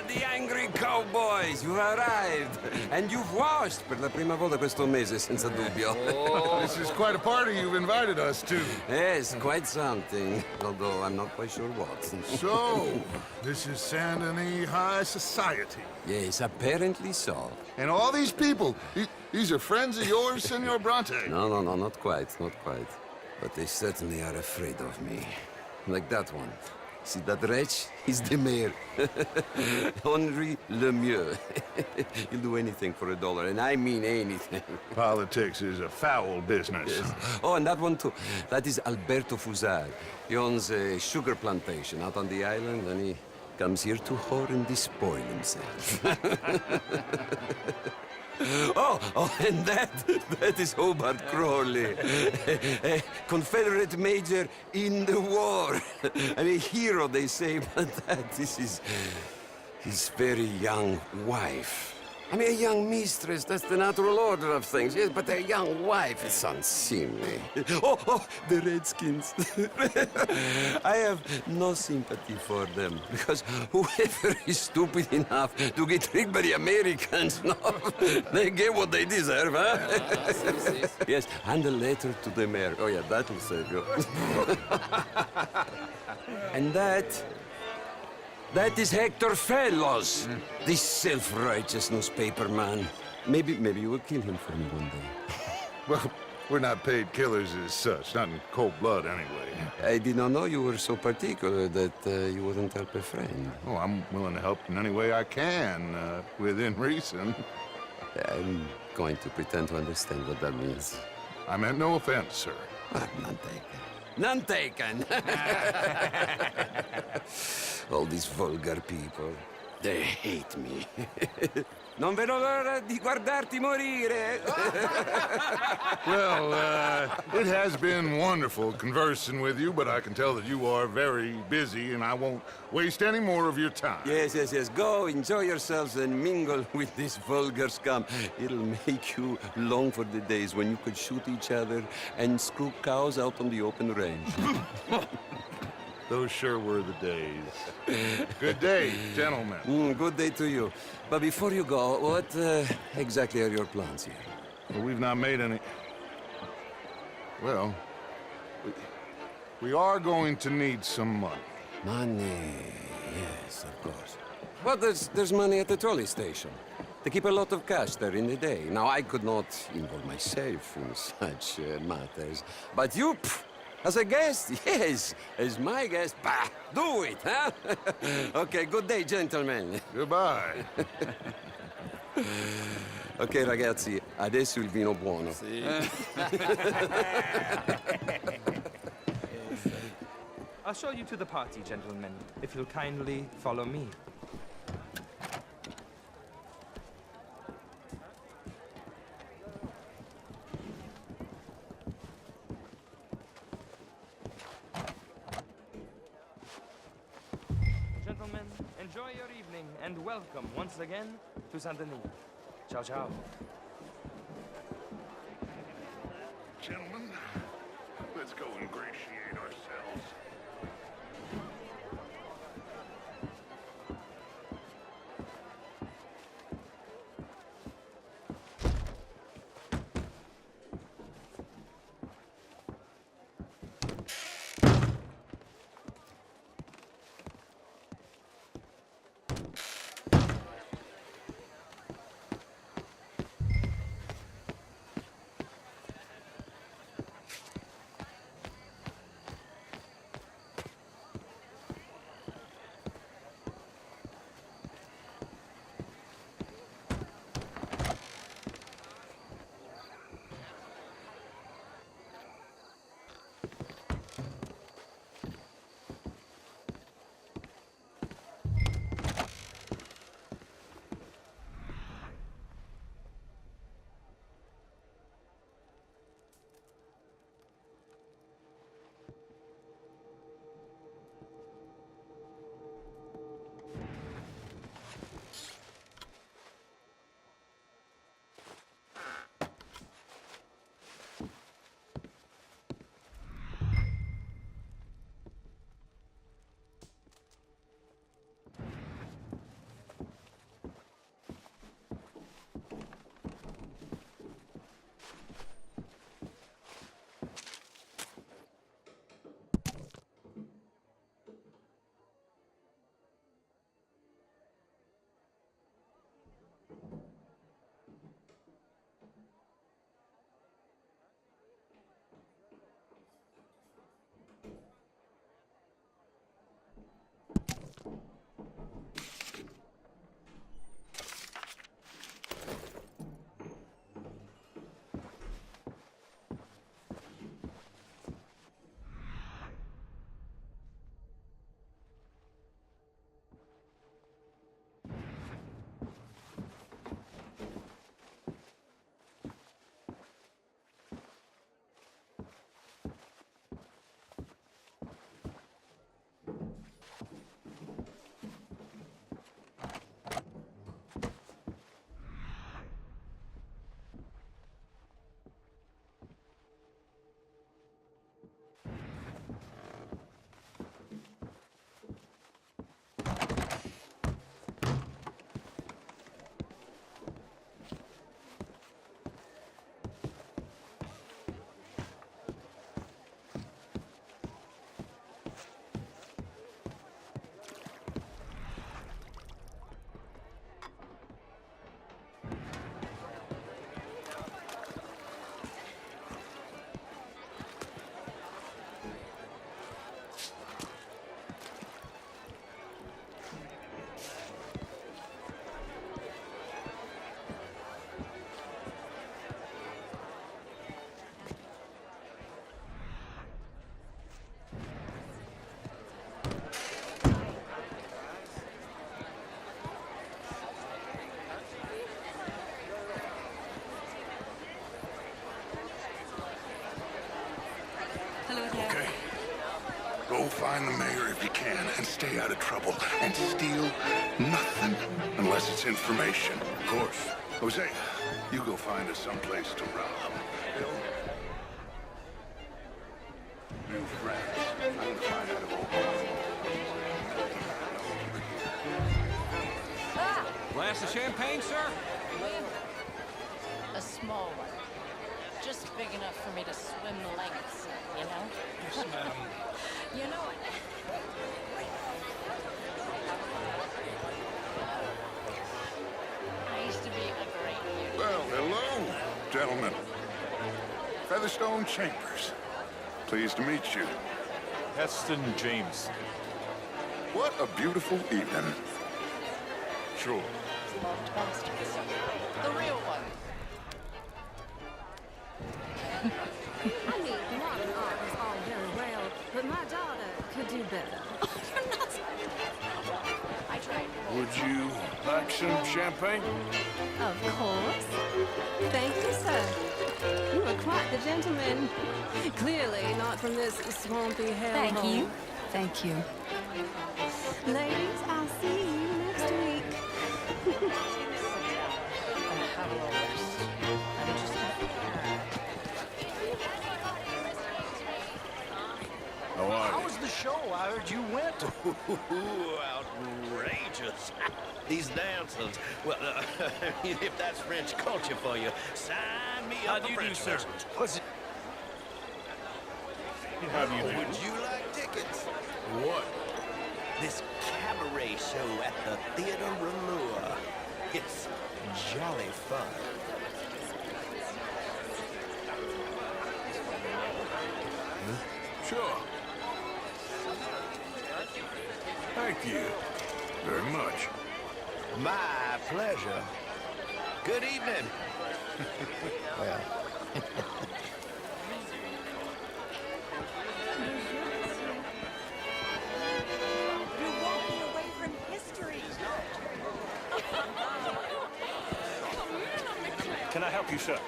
The angry cowboys, you've arrived. And you've washed per la prima volta questo mese, senza dubbio. This is quite a party you've invited us to. Yes, quite something. Although I'm not quite sure what. So, this is Saint Denis High Society. Yes, apparently so. And all these people, these are friends of yours, Senor Bronte? No, not quite. But they certainly are afraid of me. Like that one. See that wretch? He's the mayor. Henri Lemieux. He'll do anything for $1, and I mean anything. Politics is a foul business. Yes. Oh, and that one too. That is Alberto Fusar. He owns a sugar plantation out on the island, and he comes here to whore and despoil himself. Oh, and that is Hobart Crawley, a Confederate major in the war. I mean, hero, they say, but this is his very young wife. I mean, a young mistress, that's the natural order of things, yes, but a young wife, it's unseemly. Oh, the Redskins. I have no sympathy for them, because whoever is stupid enough to get tricked by the Americans, no, they get what they deserve, huh? Yes, and a letter to the mayor. Oh, yeah, that'll save you. And that is Hector Fellows, this self-righteous newspaper man. Maybe you will kill him for me one day. Well, we're not paid killers as such, not in cold blood anyway. I did not know you were so particular that you wouldn't help a friend. Oh, I'm willing to help in any way I can, within reason. I'm going to pretend to understand what that means. I meant no offense, sir. None taken. None taken! All these vulgar people, they hate me. Non vedo l'ora di guardarti morire. Well, it has been wonderful conversing with you, but I can tell that you are very busy, and I won't waste any more of your time. Yes. Go, enjoy yourselves, and mingle with this vulgar scum. It'll make you long for the days when you could shoot each other and screw cows out on the open range. Those sure were the days. Good day, gentlemen. Good day to you. But before you go, what exactly are your plans here? Well, we've not made any... Well, we are going to need some money. Money, yes, of course. But there's money at the trolley station. They keep a lot of cash there in the day. Now, I could not involve myself in such matters. But you, as a guest, yes, as my guest, bah, do it, huh? Okay, good day, gentlemen. Goodbye. Ok, ragazzi, adesso il vino buono. Sì. I'll show you to the party, gentlemen, if you'll kindly follow me. Gentlemen, enjoy your evening and welcome once again to Saint Denis. Ciao, ciao. Gentlemen, let's go ingratiate ourselves. find the mayor if you can and stay out of trouble and steal nothing unless it's information. Of course. Jose, you go find us someplace to rob. Bill? New friends. I'm gonna find out about Glass of champagne, sir? A small one. Just big enough for me to swim the lengths, you know? Yes, ma'am. You know it. I used to be a great beauty. Well, hello, gentlemen. Featherstone Chambers. Pleased to meet you. Heston James. What a beautiful evening. Sure. Loved bastards. The real one. I mean, modern art is all very well, but my daughter could do better. I tried. Would you like some champagne? Of course. Thank you, sir. You are quite the gentleman. Clearly not from this swampy hellhole. Thank you. Thank you. Ladies, I'll see you next week. How was the show? I heard you went. Outrageous. These dancers. Well, if that's French culture for you, sign me How up do for you do, French sir? lessons. What's it? How do you do? Would you like tickets? What? This cabaret show at the Theatre Rouleur. It's jolly fun. Sure. Thank you very much. My pleasure. Good evening. Well. You're walking away from history. Can I help you, sir?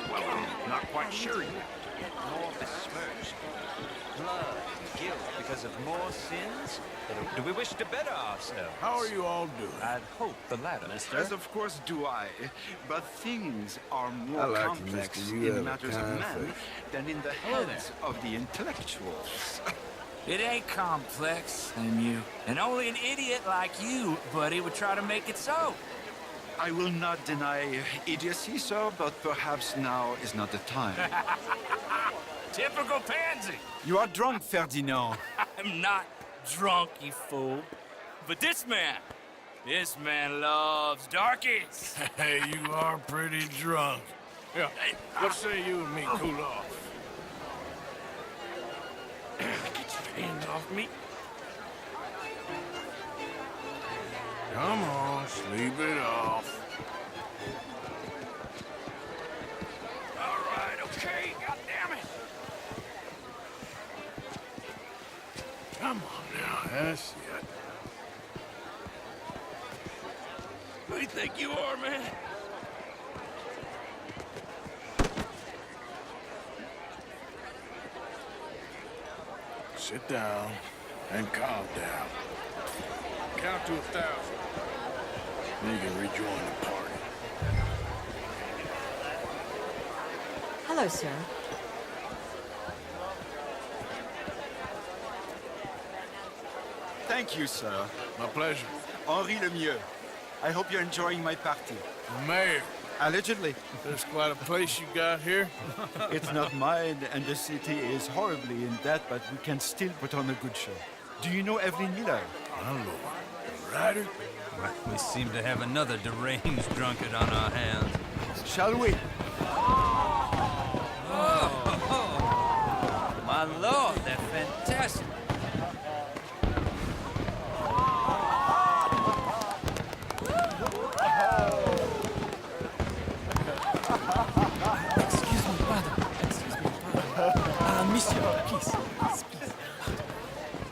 Well, I'm not quite sure yet. More besmirched. Blood, guilt because of more sins? Do we wish to better ourselves? How are you all doing? I'd hope the latter, mister. As of course do I, but things are I more like you, complex mister. You in have a matters of kind men face. than in the heads of the intellectuals. It ain't complex, MU. And only an idiot like you, buddy, would try to make it so. I will not deny idiocy, sir, but perhaps now is not the time. Typical pansy. You are drunk, Ferdinand. I'm not drunk, you fool. But this man loves darkies. Hey, you are pretty drunk. Yeah, what say you and me cool off? Get your hands off me. Come on, sleep it off. All right, okay. God damn it. Come on now, that's it. Who do you think you are, man? Sit down and calm down. Count to 1,000. Then you can rejoin the party. Hello, sir. Thank you, sir. My pleasure. Henri Lemieux. I hope you're enjoying my party. Mayor, Allegedly. there's quite a place you got here. It's not mine, and the city is horribly in debt, but we can still put on a good show. Do you know Evelyn Miller? My lord. The writer? We seem to have another deranged drunkard on our hands. Shall we? My lord, they're fantastic. Excuse me, pardon. Monsieur, please.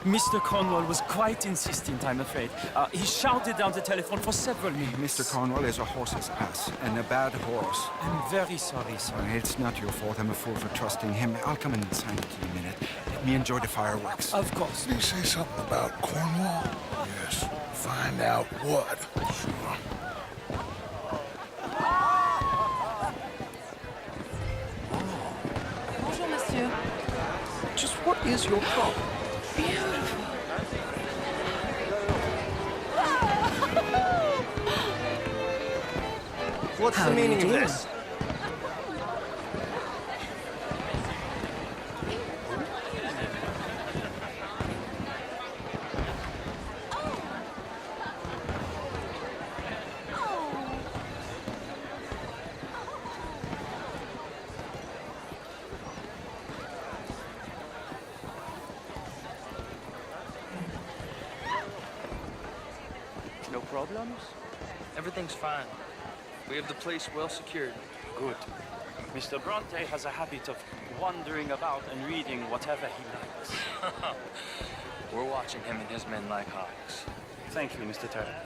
Mr. Cornwall was quite insistent, I'm afraid. He shouted down the telephone for several minutes. Mr. Cornwall is a horse's ass, and a bad horse. I'm very sorry, sir. It's not your fault. I'm a fool for trusting him. I'll come in and sign it in a minute. Let me enjoy the fireworks. Of course. Did he say something about Cornwall? Yes. Find out what. Sure. Bonjour, monsieur. Just what is your problem? Beautiful. What's How the do you meaning of do? this? No problems? Everything's fine. We have the place well secured. Good. Mr. Bronte has a habit of wandering about and reading whatever he likes. We're watching him and his men like hawks. Thank you, Mr. Turner.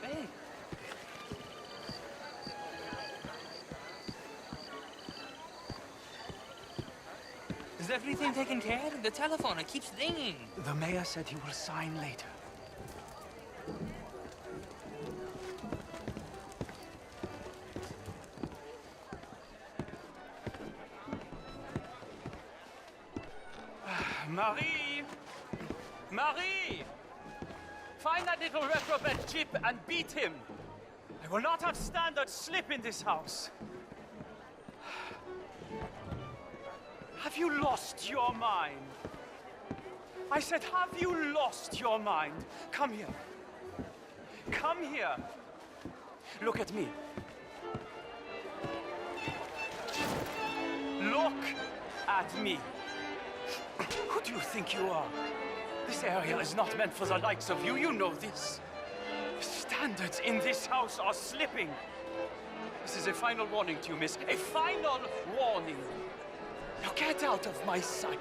Hey. Is everything taken care of? The telephone, it keeps ringing. The mayor said he will sign later. Marie! Marie! Find that little reprobate Jip and beat him. I will not have standard slip in this house. Have you lost your mind? I said, have you lost your mind? Come here. Come here. Look at me. Look at me. Who do you think you are? This area is not meant for the likes of you. You know this. Standards in this house are slipping. This is a final warning to you, miss. A final warning. Now get out of my sight.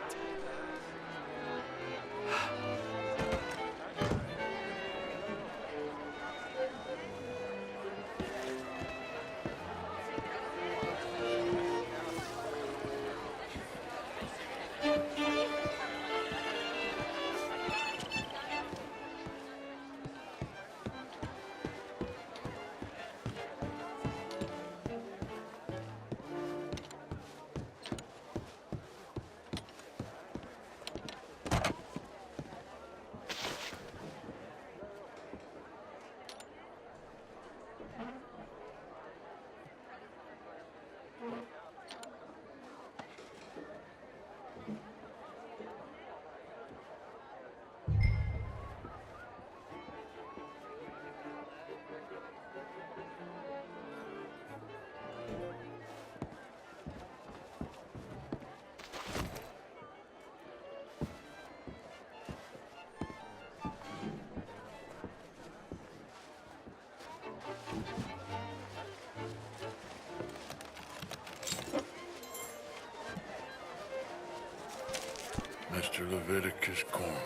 Mr. Leviticus Cornwall.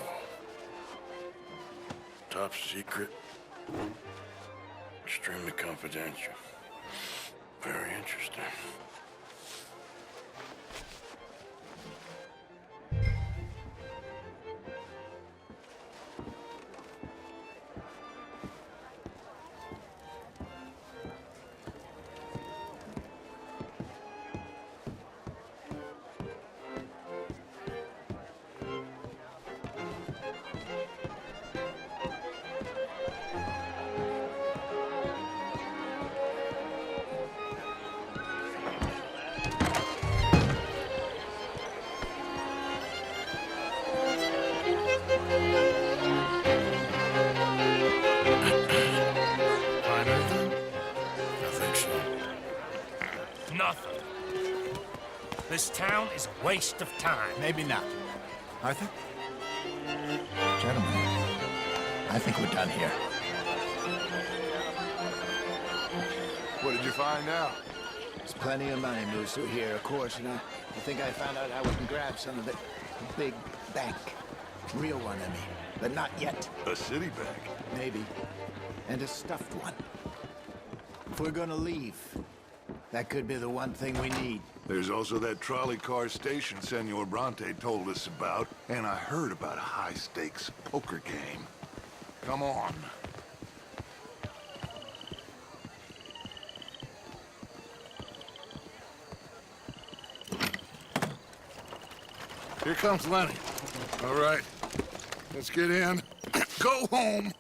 Top secret. Extremely confidential. Very interesting. Nothing. This town is a waste of time. Maybe not. Arthur? Gentlemen, I think we're done here. What did you find out? There's plenty of money moves through here, of course, and I think I found out how we can grab some of the big bank. Real one, I mean. But not yet. A city bank? Maybe. And a stuffed one. If we're gonna leave, that could be the one thing we need. There's also that trolley car station Senor Bronte told us about, and I heard about a high-stakes poker game. Come on. Here comes Lenny. All right, let's get in. Go home.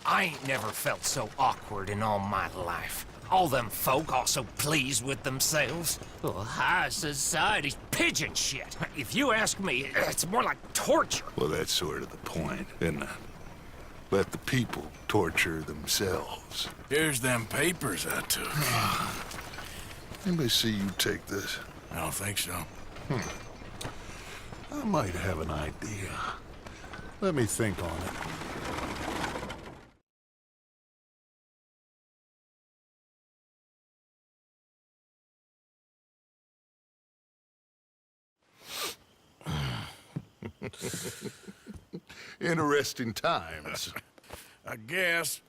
I ain't never felt so awkward in all my life. All them folk all so pleased with themselves. Oh, high society's pigeon shit. If you ask me, it's more like torture. Well, that's sort of the point, isn't it? Let the people torture themselves. Here's them papers I took. Anybody see you take this? I don't think so. I might have an idea. Let me think on it. Interesting times. I guess.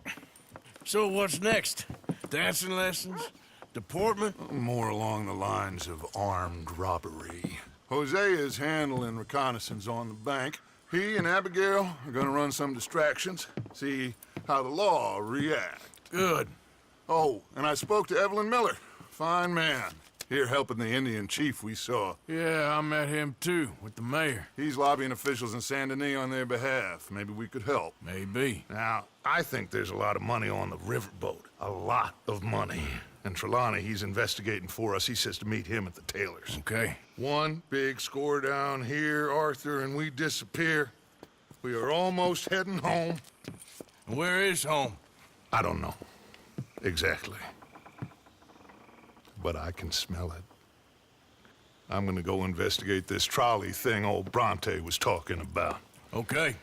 So what's next? Dancing lessons? Deportment? More along the lines of armed robbery. Hosea is handling reconnaissance on the bank. He and Abigail are gonna run some distractions, see how the law react. Good. Oh, and I spoke to Evelyn Miller. Fine man. Here helping the Indian chief we saw. Yeah, I met him too, with the mayor. He's lobbying officials in Saint Denis on their behalf. Maybe we could help. Maybe. Now, I think there's a lot of money on the riverboat. A lot of money. And Trelawney, he's investigating for us. He says to meet him at the Taylor's. Okay. One big score down here, Arthur, and we disappear. We are almost heading home. Where is home? I don't know. Exactly. But I can smell it. I'm gonna go investigate this trolley thing old Bronte was talking about. Okay.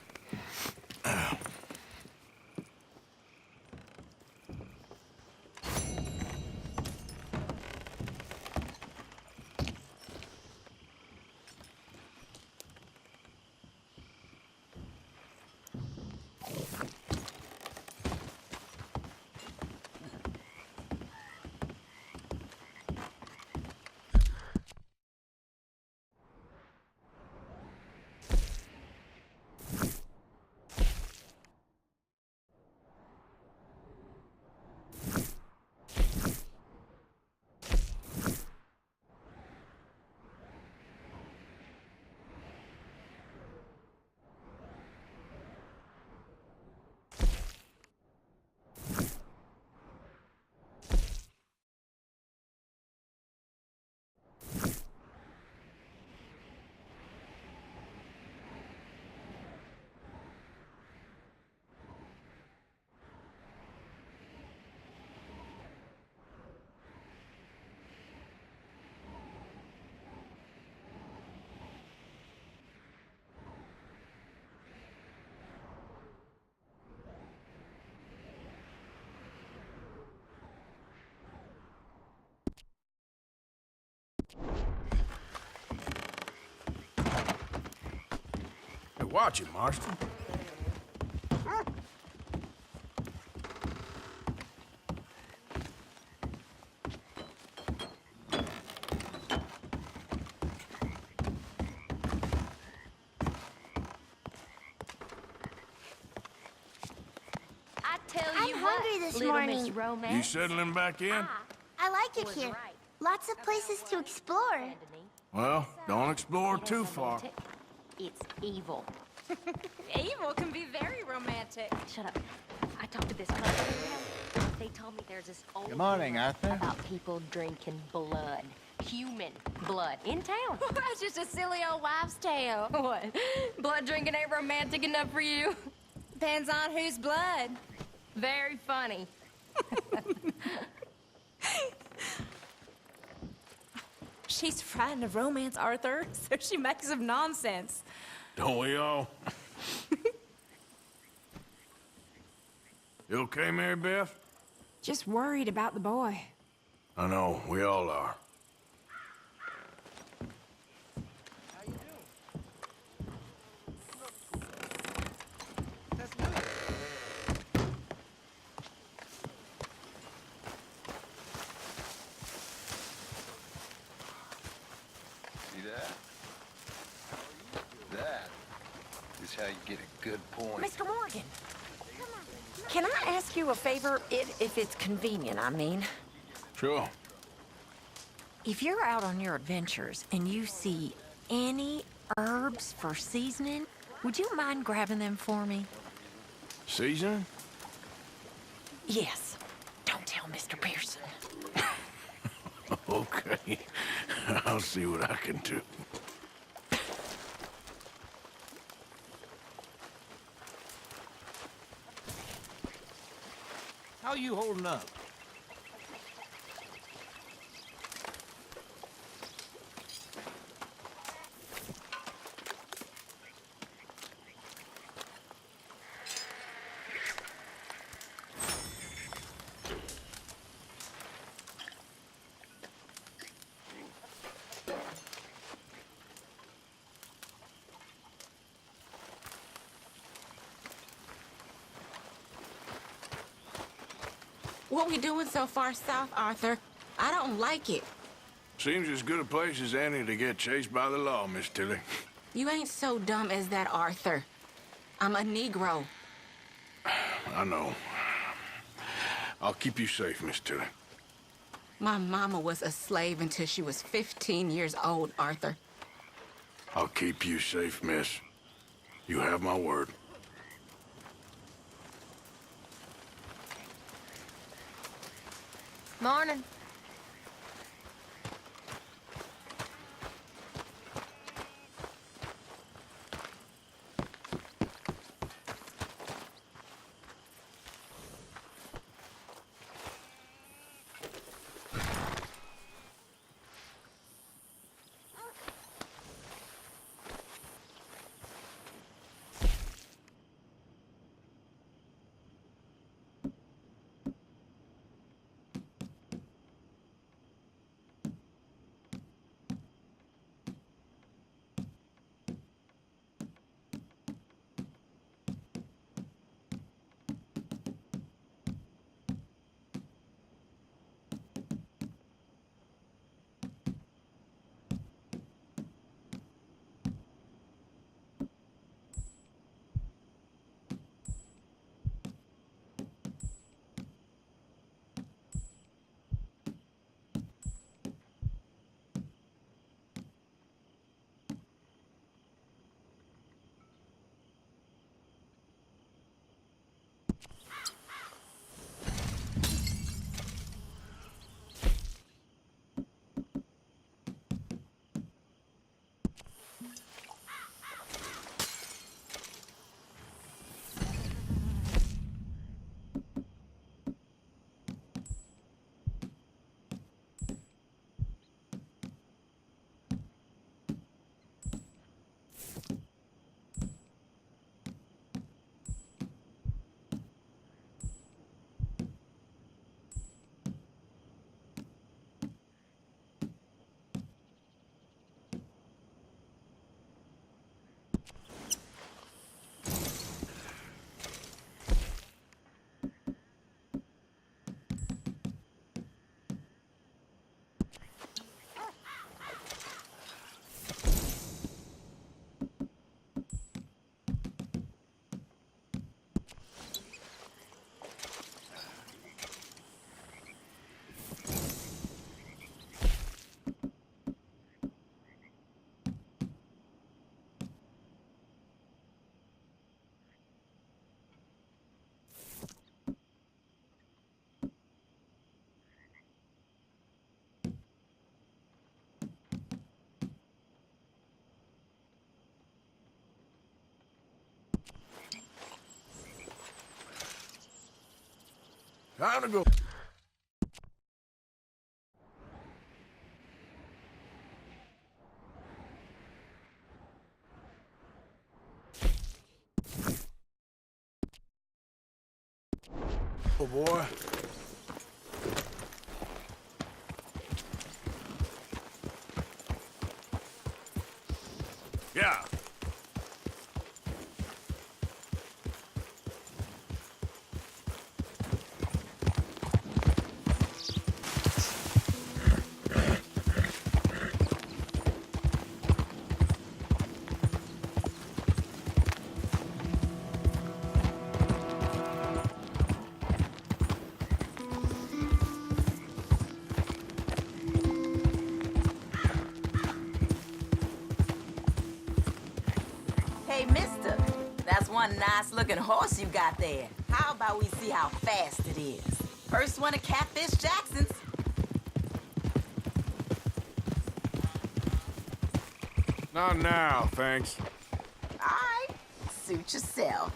Hey, watch it, Marston. I'm hungry this morning. You settling back in? I like it here. Lots of places to explore. Well, don't explore too far. It's evil. Evil can be very romantic. Shut up. I talked to this couple. They told me there's this old Good morning, rumor Arthur. about people drinking blood. Human blood. In town. That's just a silly old wives' tale. What? Blood drinking ain't romantic enough for you? Depends on whose blood. Very funny. She's frightened of romance, Arthur, so she makes up nonsense. Don't we all? You okay, Mary Beth? Just worried about the boy. I know, we all are. See that? That is how you get a good point. Mr. Morgan, can I ask you a favor, if it's convenient, I mean? Sure. If you're out on your adventures and you see any herbs for seasoning, would you mind grabbing them for me? Seasoning? Yes. Don't tell Mr. Pearson. Okay. I'll see what I can do. How you holding up? What we doing so far south, Arthur? I don't like it. Seems as good a place as any to get chased by the law, Miss Tilly. You ain't so dumb as that, Arthur. I'm a Negro. I know. I'll keep you safe, Miss Tilly. My mama was a slave until she was 15 years old, Arthur. I'll keep you safe, miss. You have my word. Morning. Time to go. Oh, boy. Yeah. Hey, mister, that's one nice-looking horse you got there. How about we see how fast it is? First one to Catfish Jackson's. Not now, thanks. All right, suit yourself.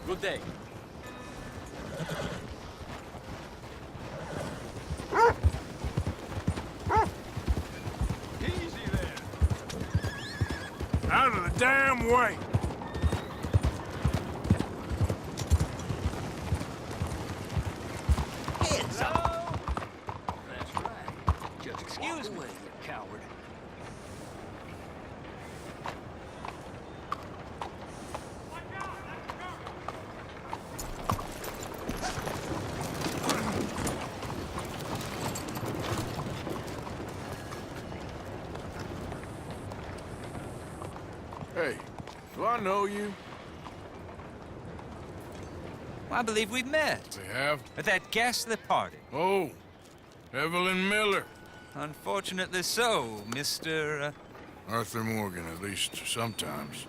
Good day. Easy there. Out of the damn way. Hands up. That's right. Just excuse me, you coward. Hey, do I know you? I believe we've met. We have? At that ghastly party. Oh, Evelyn Miller. Unfortunately so, Mr. Arthur Morgan, at least sometimes.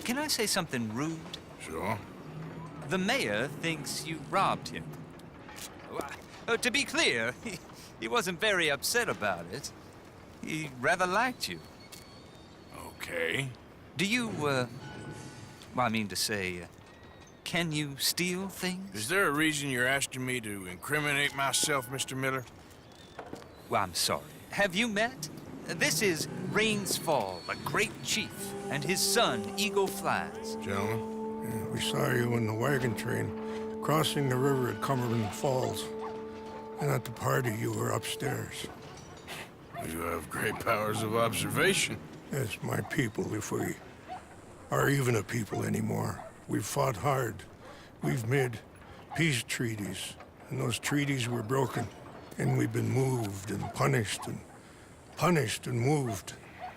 Can I say something rude? Sure. The mayor thinks you robbed him. To be clear, he wasn't very upset about it. He rather liked you. Okay. Do you, well, I mean to say, can you steal things? Is there a reason you're asking me to incriminate myself, Mr. Miller? Well, I'm sorry. Have you met? This is Rains Fall, a great chief, and his son, Eagle Flies. Gentlemen? We saw you in the wagon train crossing the river at Cumberland Falls. And at the party, you were upstairs. You have great powers of observation. Yes, my people, if we are even a people anymore. We've fought hard. We've made peace treaties, and those treaties were broken. And we've been moved and punished and moved.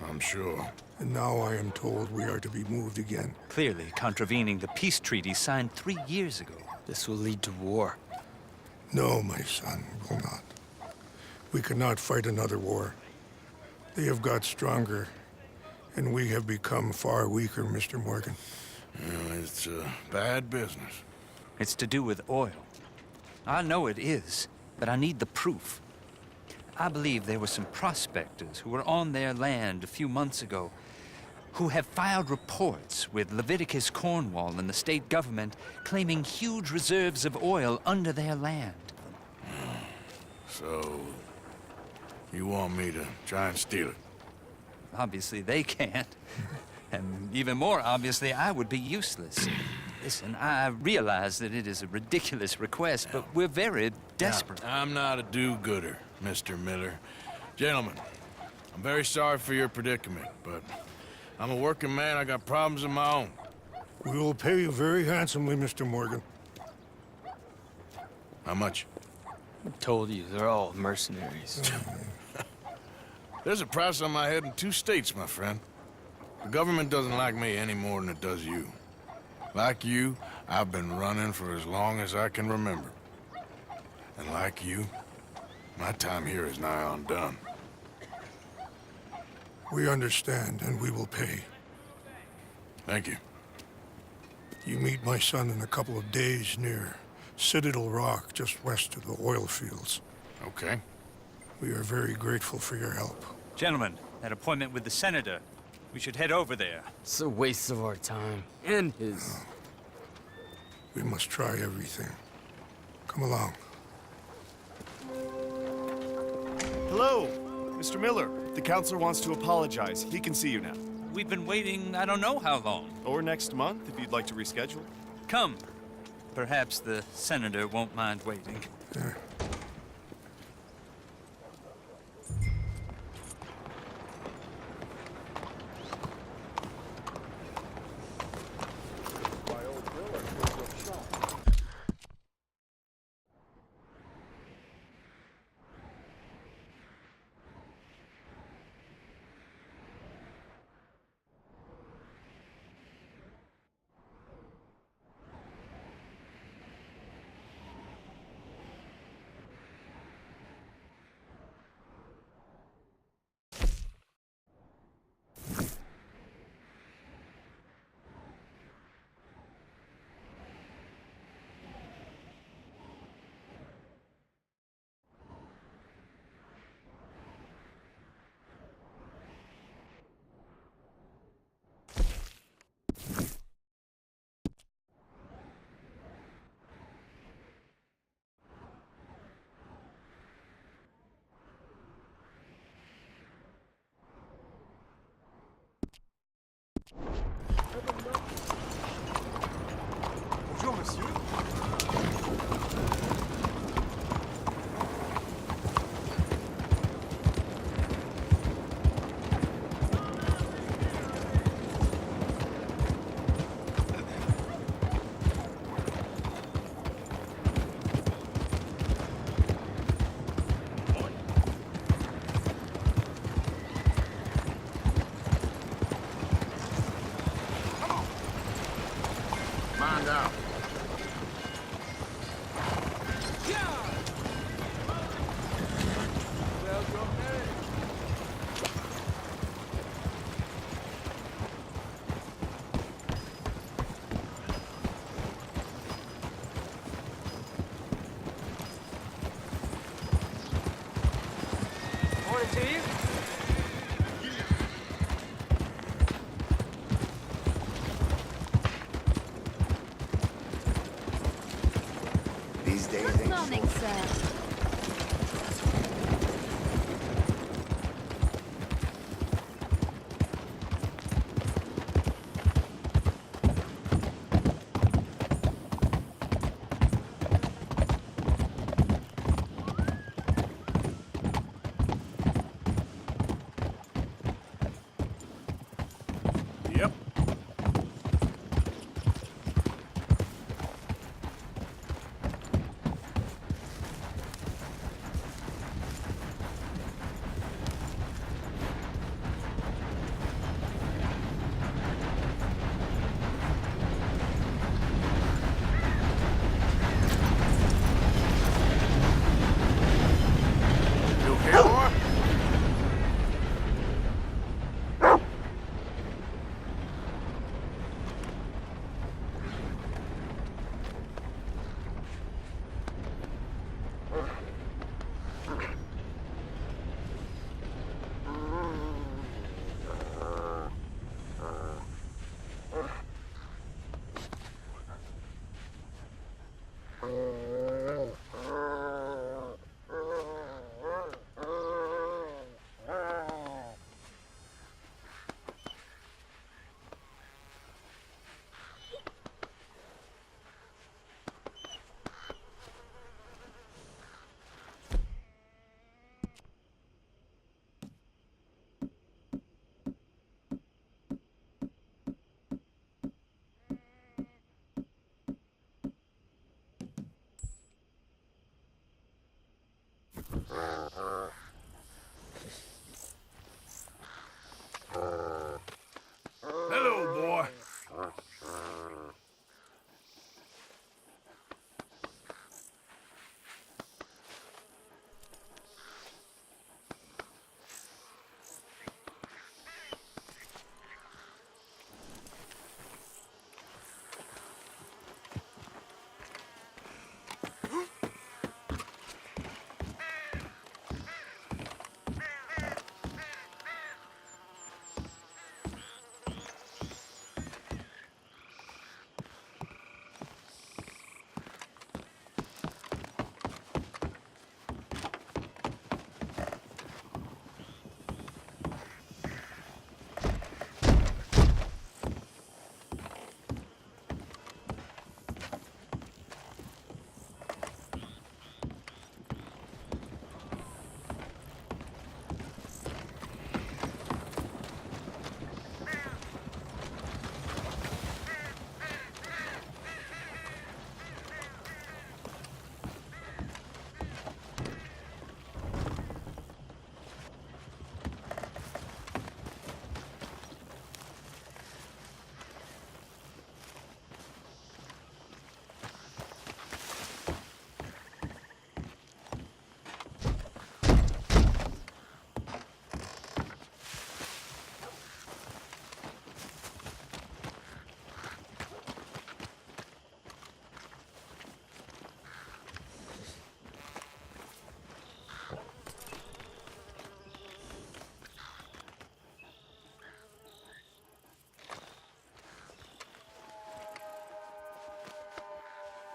I'm sure. And now I am told we are to be moved again. Clearly contravening the peace treaty signed 3 years ago. This will lead to war. No, my son, will not. We cannot fight another war. They have got stronger, and we have become far weaker, Mr. Morgan. It's bad business. It's to do with oil. I know it is, but I need the proof. I believe there were some prospectors who were on their land a few months ago who have filed reports with Leviticus Cornwall and the state government claiming huge reserves of oil under their land. So, you want me to try and steal it? Obviously, they can't. And even more obviously, I would be useless. Listen, I realize that it is a ridiculous request, but we're very desperate. Now, I'm not a do-gooder, Mr. Miller. Gentlemen, I'm very sorry for your predicament, but I'm a working man. I got problems of my own. We will pay you very handsomely, Mr. Morgan. How much? I told you, they're all mercenaries. There's a price on my head in 2 states, my friend. The government doesn't like me any more than it does you. Like you, I've been running for as long as I can remember. And like you, my time here is nigh on done. We understand, and we will pay. Thank you. You meet my son in a couple of days near Citadel Rock, just west of the oil fields. Okay. We are very grateful for your help. Gentlemen, that appointment with the senator. We should head over there. It's a waste of our time. And his. We must try everything. Come along. Hello, Mr. Miller. The counselor wants to apologize. He can see you now. We've been waiting I don't know how long. Or next month, if you'd like to reschedule. Come. Perhaps the senator won't mind waiting. Bonjour, monsieur. Mind out. Morning to you. These days Good ain't morning, sir. Yep.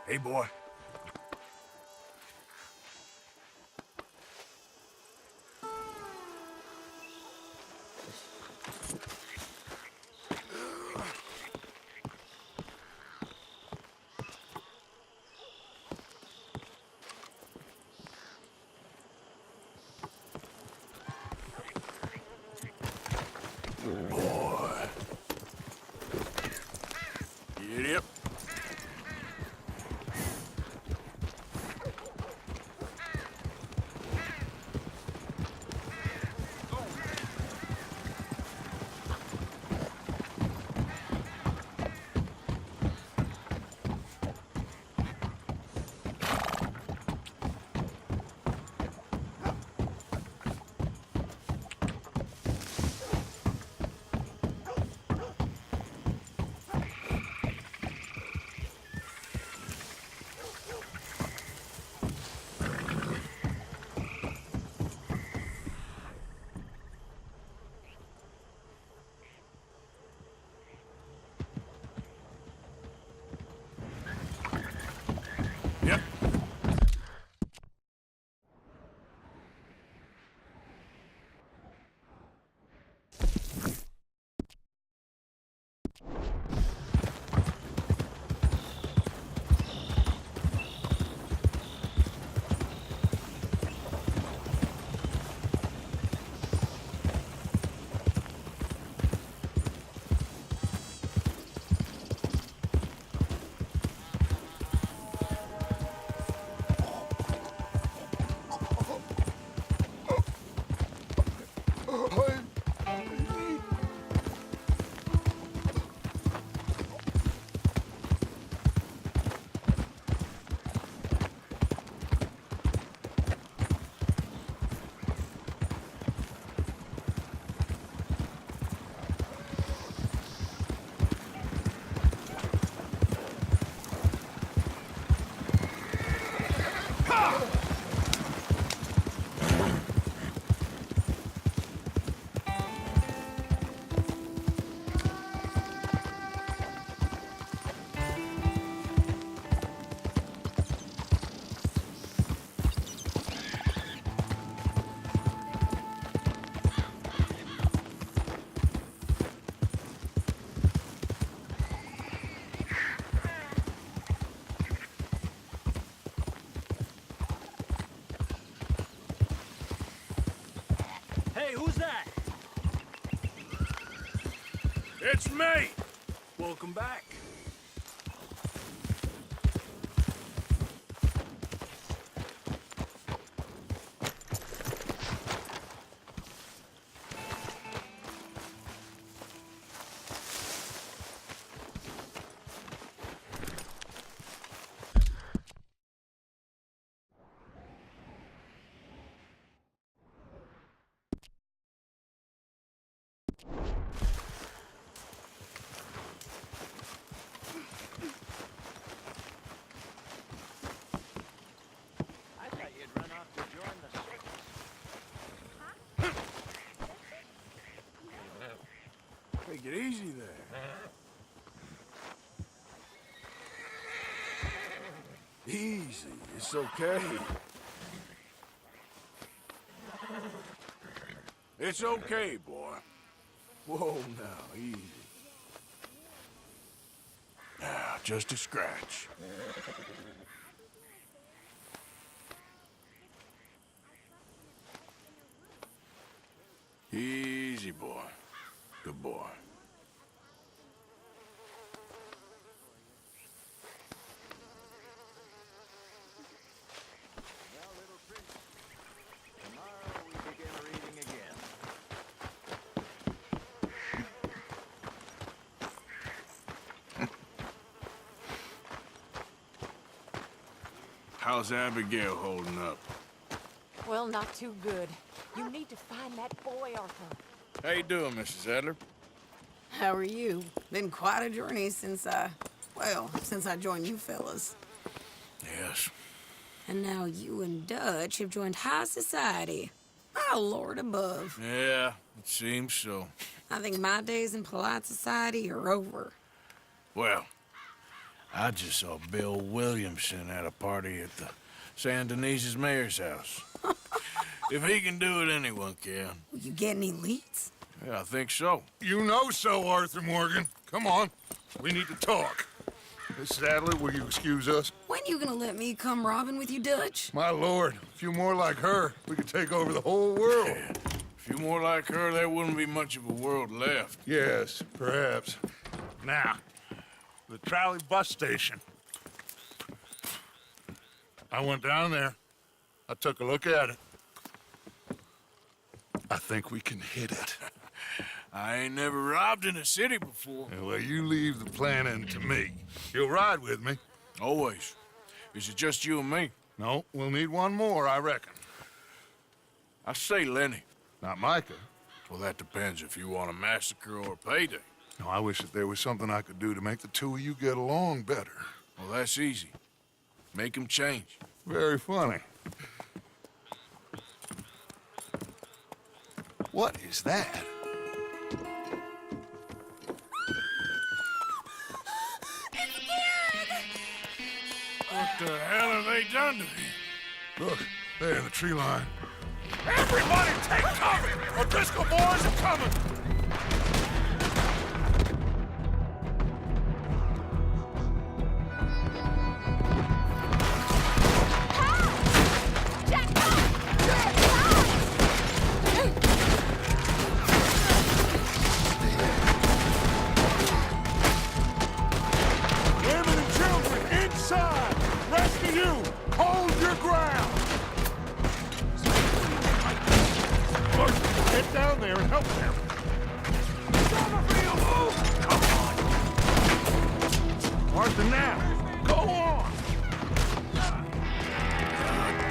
Hey, boy. Boy. Yep. Yep. Hey, who's that? It's me! Welcome back. I thought you'd run off to join the circus. Take it easy there. Easy, it's okay. It's okay, boy. Whoa, now, easy. Now, just a scratch. Easy, boy. Good boy. How's Abigail holding up? Well, not too good. You need to find that boy, Arthur. How you doing, Mrs. Adler? How are you? Been quite a journey since I joined you fellas. Yes. And now you and Dutch have joined high society. Oh, Lord above. Yeah, it seems so. I think my days in polite society are over. Well, I just saw Bill Williamson at a party at the San Denise's mayor's house. If he can do it, anyone can. You get any leads? Yeah, I think so. You know so, Arthur Morgan. Come on. We need to talk. Miss Sadler, will you excuse us? When you gonna let me come robbing with you, Dutch? My lord, a few more like her, we could take over the whole world. Yeah. A few more like her, there wouldn't be much of a world left. Yes, perhaps. Now, the trolley bus station. I went down there. I took a look at it. I think we can hit it. I ain't never robbed in a city before. Yeah, well, you leave the planning to me. You'll ride with me? Always. Is it just you and me? No, we'll need one more, I reckon. I say Lenny. Not Micah. Well, that depends if you want a massacre or a payday. No, I wish that there was something I could do to make the two of you get along better. Well, that's easy. Make them change. Very funny. What is that? What the hell have they done to me? Look, there in the tree line. Everybody take cover! O'Driscoll boys are coming! Women and children inside! Rest of you, hold your ground! Look, get down there and help them. Somerville, move! Come on! Arthur, now, go on!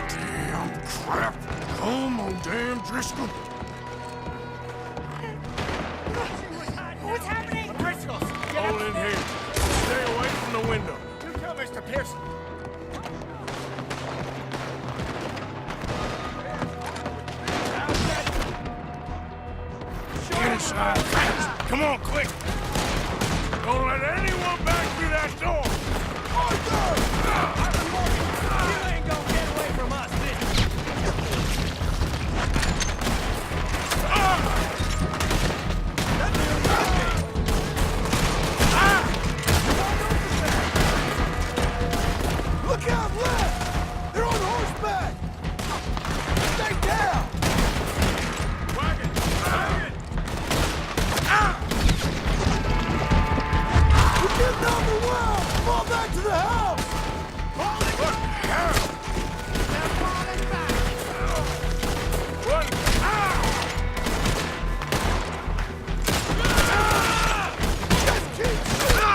Damn crap! Come on, damn Driscoll! What's happening? Driscoll, Hold in here. Stay away from the window. You tell Mr. Pearson. Get inside fast. Come on, quick. Don't let anyone back through that door. Arthur! You ain't gonna get away from us, Look out left! They're on horseback! Stay down! Wagon! Wagon! We're getting on the well! Fall back to the house! Look! They're falling back. Run! Just keep shooting!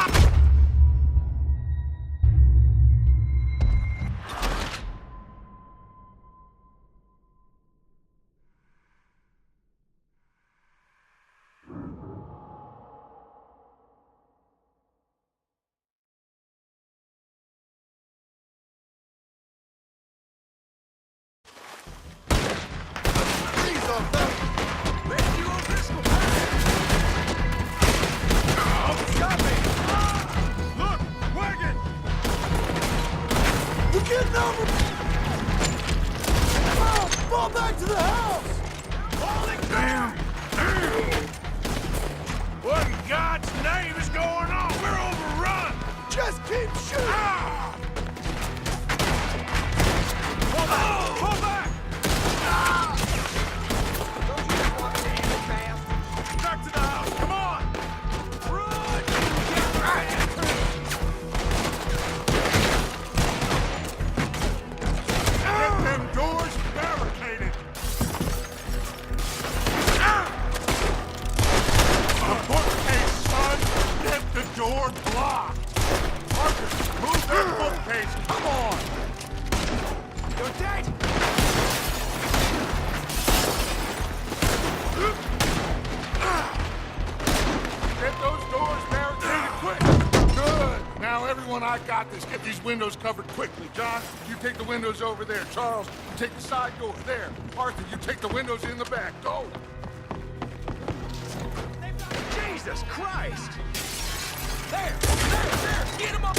Look! Wagon! We're getting over! Come on! Fall back to the house! Damn! Damn! What in God's name is going on? We're overrun! Just keep shooting! Pull back! Pull back! Back to the house! Come on! Run! Get them doors barricaded! A bookcase, son! Get the door blocked! Marcus, move that bookcase! Come on! You're dead! Get those doors barricaded quick! Good! Now, everyone, I got this. Get these windows covered quickly. John, you take the windows over there. Charles, you take the side door there. Arthur, you take the windows in the back. Go! Jesus Christ! There! Get him up!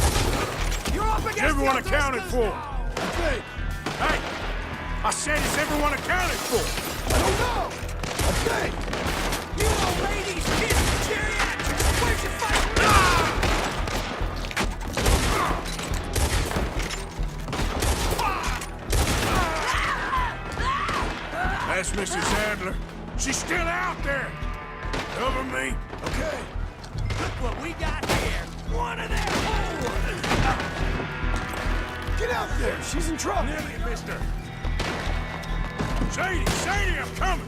You're up against everyone accounted for. Okay. Hey! I said is everyone accounted for? I don't know! Okay! You old ladies, kids, geriatrics! Where'd you fight? That's Mrs. Adler. She's still out there. Cover me. Okay. Look what we got here. One of them. Get out there. She's in trouble. Nearly missed her. Sadie, I'm coming.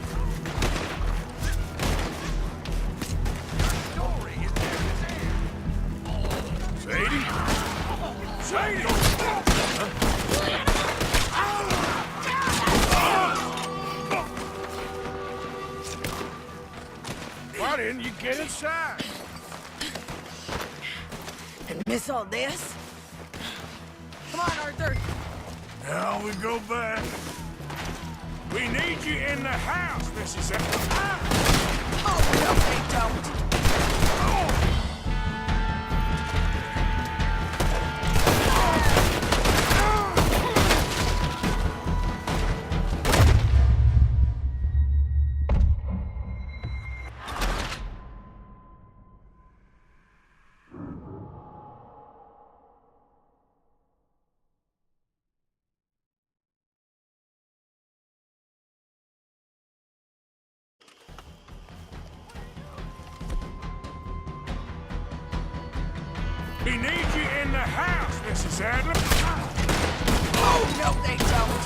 Sadie? Sadie! Why didn't you get inside? And miss all this? Come on, Arthur. Now we go back. We need you in the house, Mrs. Adler. Oh, no, they don't. We need you in the house, Mrs. Adler. Oh, no, they don't.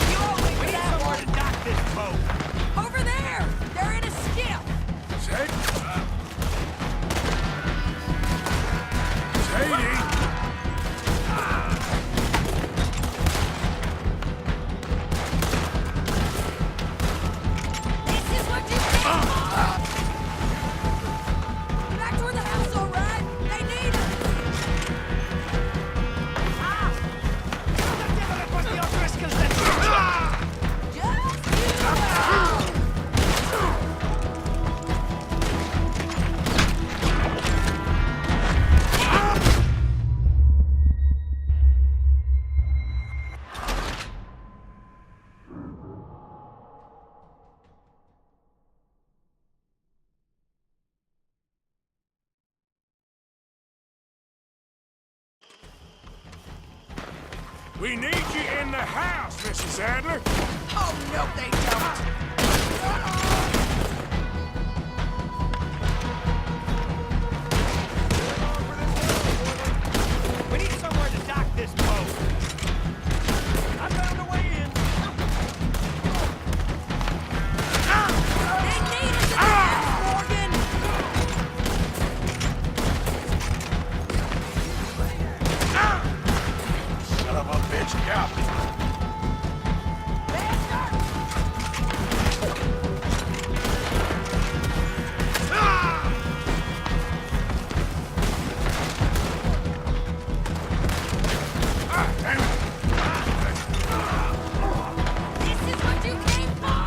You always we need somewhere to dock this boat. Over there. They're in a skiff. Sadie? This is what you came for. Back toward the house, all right? They need us. We need you in the house, Mrs. Adler. Oh, no, they don't. We need somewhere to dock this boat. I found a way in. They need us in the house, Morgan. Son of a bitch, captain. This is what you came for.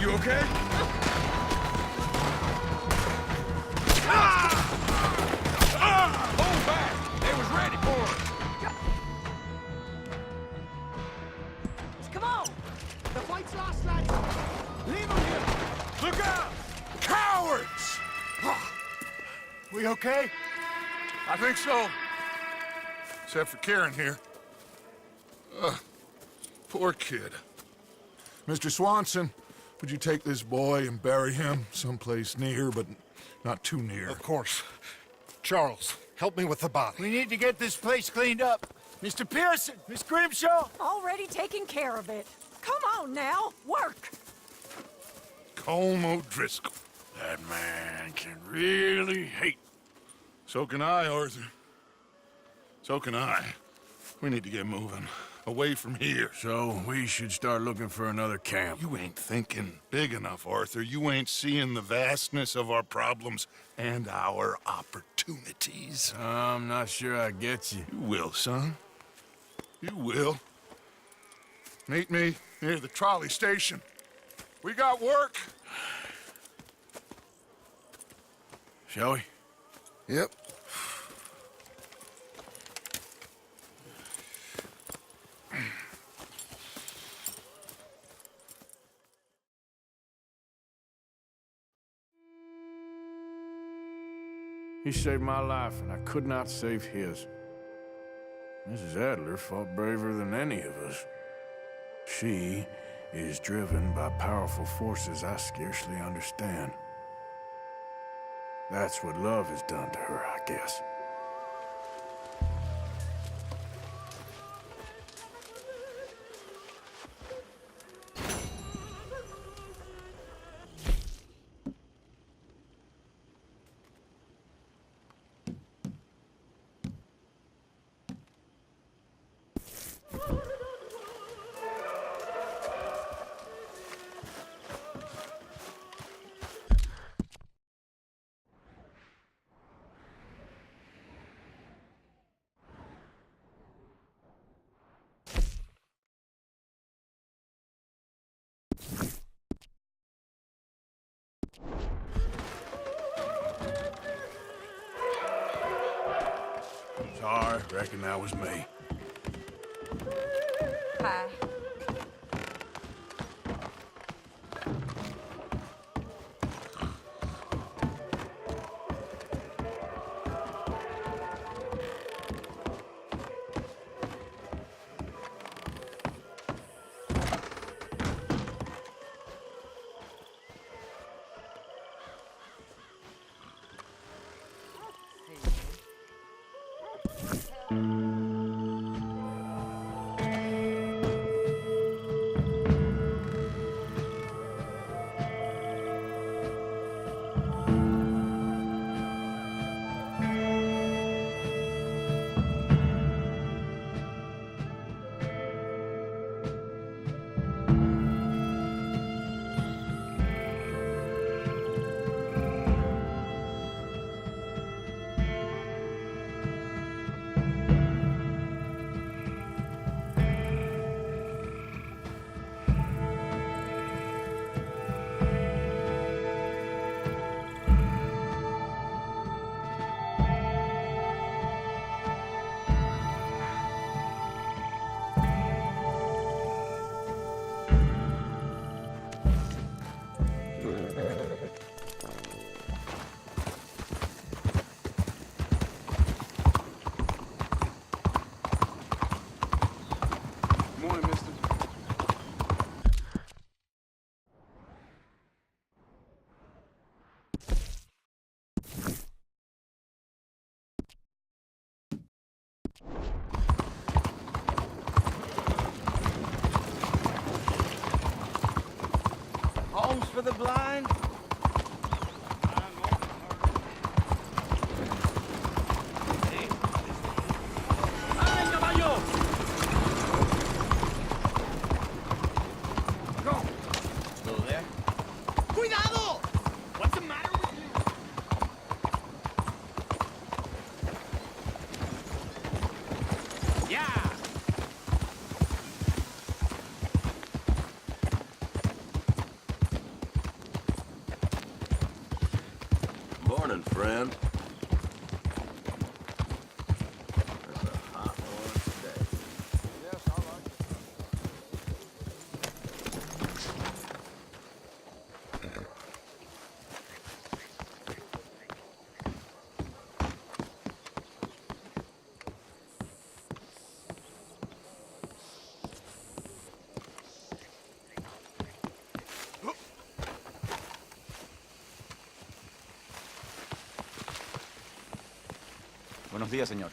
You okay? Hold back! They was ready for us. Come on. The fight's lost, lads. Leave them here. Look out! Cowards! We okay? I think so. Except for Karen here. Poor kid. Mr. Swanson, would you take this boy and bury him someplace near, but not too near? Of course. Charles, help me with the body. We need to get this place cleaned up. Mr. Pearson, Miss Grimshaw. Already taking care of it. Come on now, work. Colm O'Driscoll. That man can really hate. So can I, Arthur. So can I. We need to get moving. Away from here. So we should start looking for another camp. You ain't thinking big enough, Arthur. You ain't seeing the vastness of our problems and our opportunities. I'm not sure I get you. You will, son. You will. Meet me near the trolley station. We got work. Shall we? Yep. He saved my life, and I could not save his. Mrs. Adler fought braver than any of us. She is driven by powerful forces I scarcely understand. That's what love has done to her, I guess. Sorry, reckon that was me. Hi. Homes for the blind? ¡Ay, caballo! Go! Still there? ¡Cuidado! What's the matter with you? Yeah! Morning, friend. There's a hot one today. Yes, I like Buenos días, señor.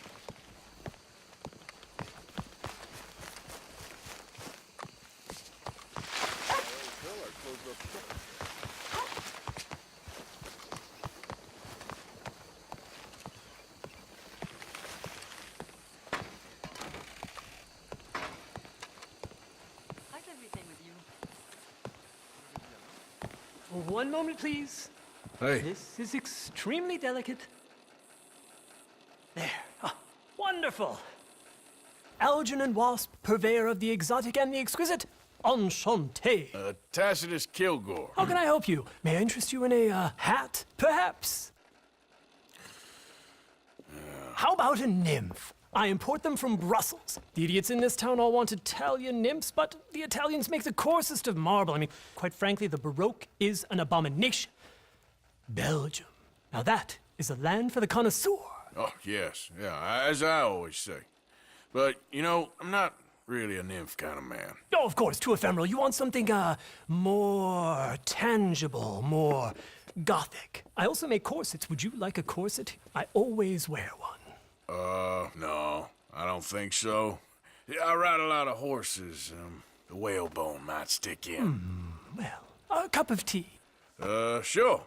How's everything with you? One moment, please. Hey. This is extremely delicate. There. Ah, wonderful. Algernon Wasp, purveyor of the exotic and the exquisite. Enchanté. Tacitus Kilgore. How can I help you? May I interest you in a hat, perhaps? How about a nymph? I import them from Brussels. The idiots in this town all want Italian nymphs, but the Italians make the coarsest of marble. I mean, quite frankly, the Baroque is an abomination. Belgium. Now that is a land for the connoisseur. Oh, yes. Yeah, as I always say. But, you know, I'm not really a nymph kind of man. Oh, of course, too ephemeral. You want something, more tangible, more gothic. I also make corsets. Would you like a corset? I always wear one. No, I don't think so. Yeah, I ride a lot of horses. The whalebone might stick in. Well, a cup of tea. Sure.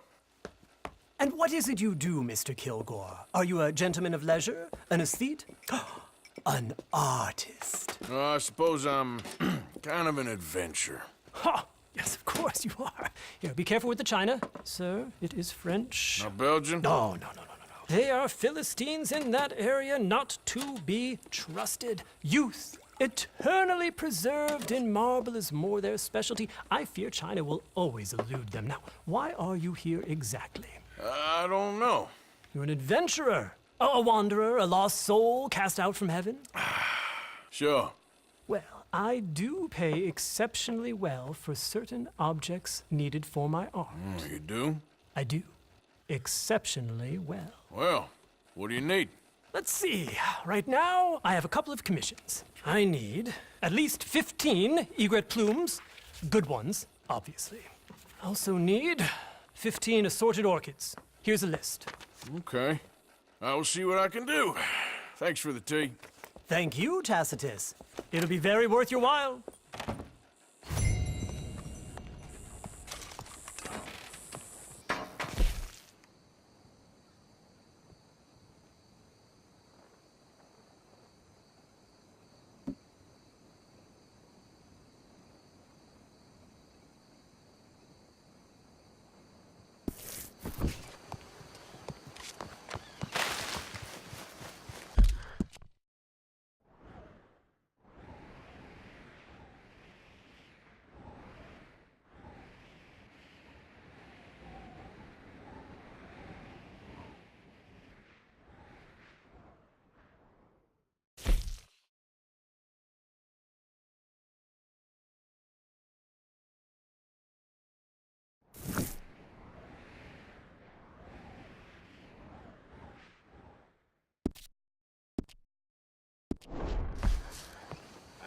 And what is it you do, Mr. Kilgore? Are you a gentleman of leisure? An aesthete? An artist? I suppose I'm kind of an adventurer. Ha! Yes, of course you are. Here, be careful with the china. Sir, it is French. Not Belgian? No. They are Philistines in that area, not to be trusted. Youth, eternally preserved in marble, is more their specialty. I fear China will always elude them. Now, why are you here exactly? I don't know. You're an adventurer, a wanderer, a lost soul cast out from heaven? Sure. Well, I do pay exceptionally well for certain objects needed for my art. You do? I do. Exceptionally well. Well, what do you need? Let's see. Right now, I have a couple of commissions. I need at least 15 egret plumes. Good ones, obviously. I also need 15 assorted orchids. Here's a list. Okay. I will see what I can do. Thanks for the tea. Thank you, Tacitus. It'll be very worth your while.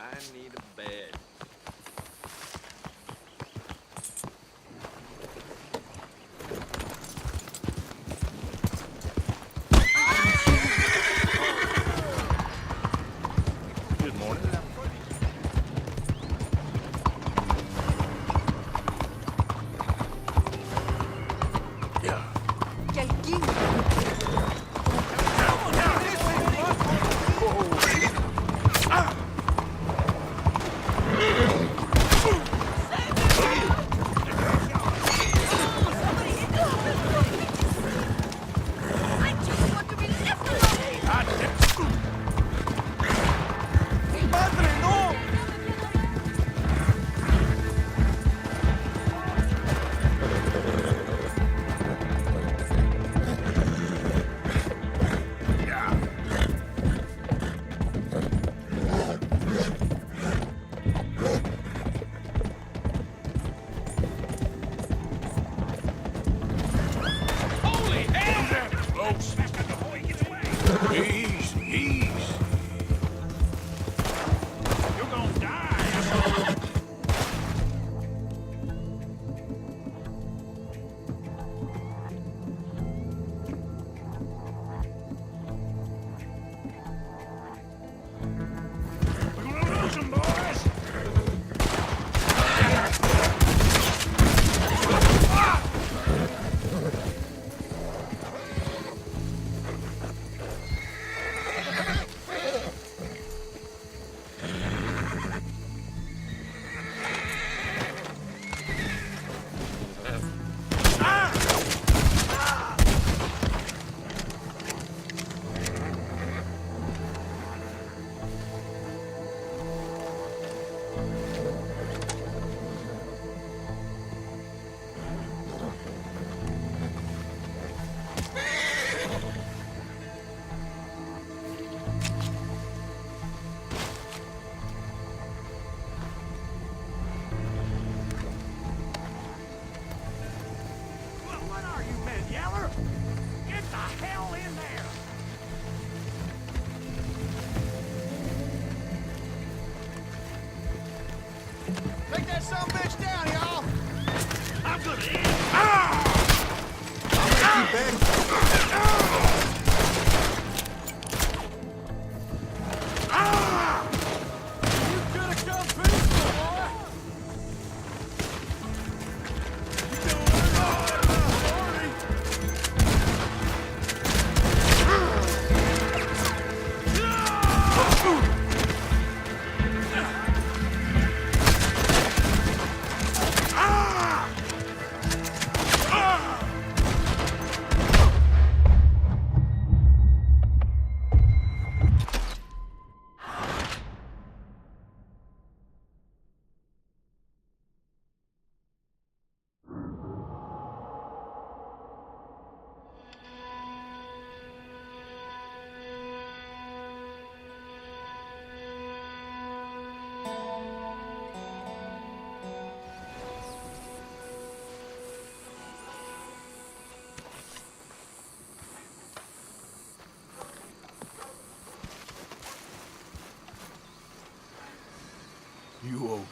I need a bed. Good morning.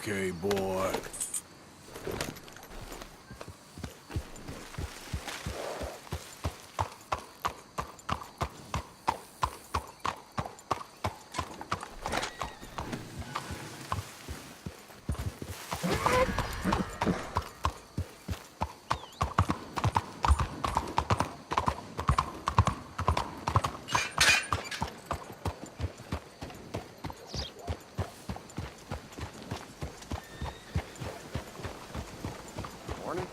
Okay, boy. Morning.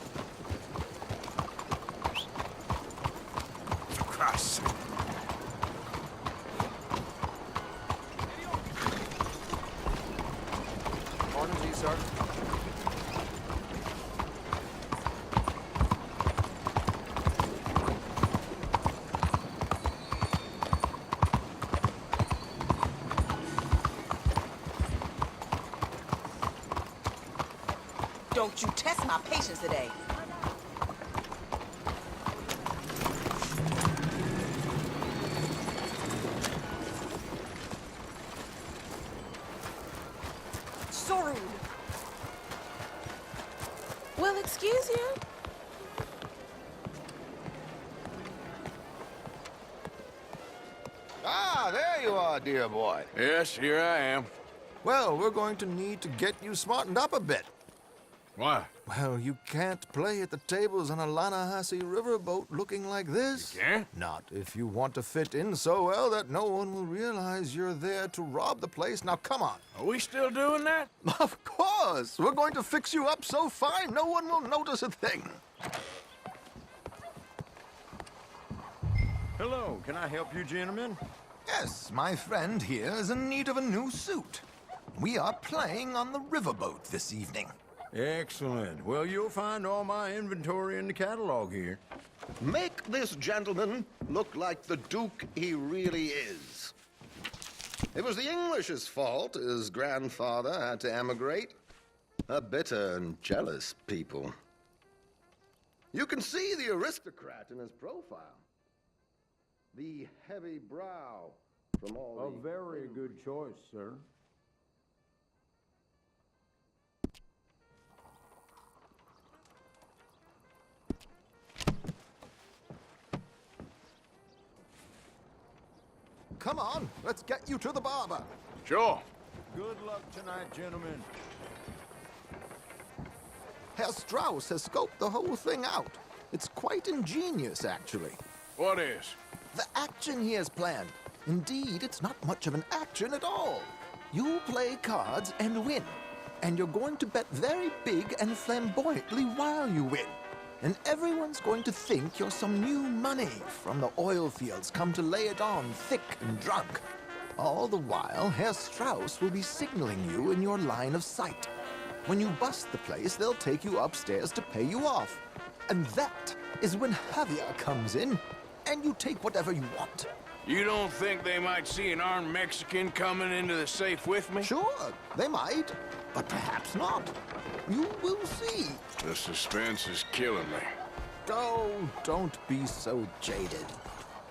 For Christ's sake. Morning to you, sir. Don't you test my patience today. Sorry. Well, excuse you. Ah, there you are, dear boy. Yes, here I am. Well, we're going to need to get you smartened up a bit. Why? Well, you can't play at the tables on a Lannahechee riverboat looking like this. You can't? Not if you want to fit in so well that no one will realize you're there to rob the place. Now, come on. Are we still doing that? Of course. We're going to fix you up so fine no one will notice a thing. Hello, can I help you, gentlemen? Yes, my friend here is in need of a new suit. We are playing on the riverboat this evening. Excellent. Well, you'll find all my inventory in the catalog here. Make this gentleman look like the Duke he really is. It was the English's fault his grandfather had to emigrate. A bitter and jealous people. You can see the aristocrat in his profile. The heavy brow from all A very good choice, sir. Come on, let's get you to the barber. Sure. Good luck tonight, gentlemen. Herr Strauss has scoped the whole thing out. It's quite ingenious, actually. What is? The action he has planned. Indeed, it's not much of an action at all. You play cards and win. And you're going to bet very big and flamboyantly while you win. And everyone's going to think you're some new money from the oil fields come to lay it on thick and drunk. All the while, Herr Strauss will be signaling you in your line of sight. When you bust the place, they'll take you upstairs to pay you off. And that is when Javier comes in, and you take whatever you want. You don't think they might see an armed Mexican coming into the safe with me? Sure, they might, but perhaps not. You will see. The suspense is killing me. Oh, don't be so jaded.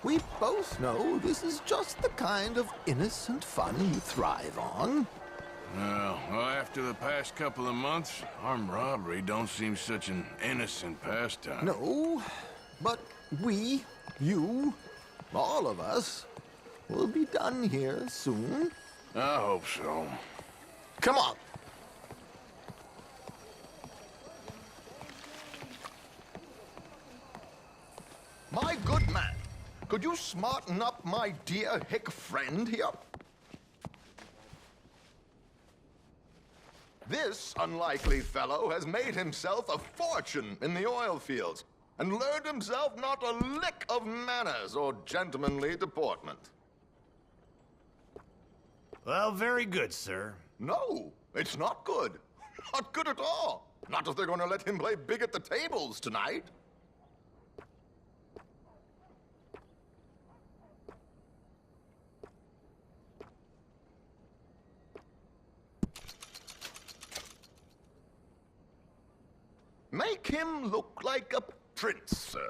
We both know this is just the kind of innocent fun you thrive on. Well, after the past couple of months, armed robbery don't seem such an innocent pastime. No, but we, you, all of us, will be done here soon. I hope so. Come on. My good man, could you smarten up my dear hick friend here? This unlikely fellow has made himself a fortune in the oil fields and learned himself not a lick of manners or gentlemanly deportment. Well, very good, sir. No, it's not good. Not good at all. Not if they're going to let him play big at the tables tonight. Make him look like a prince, sir.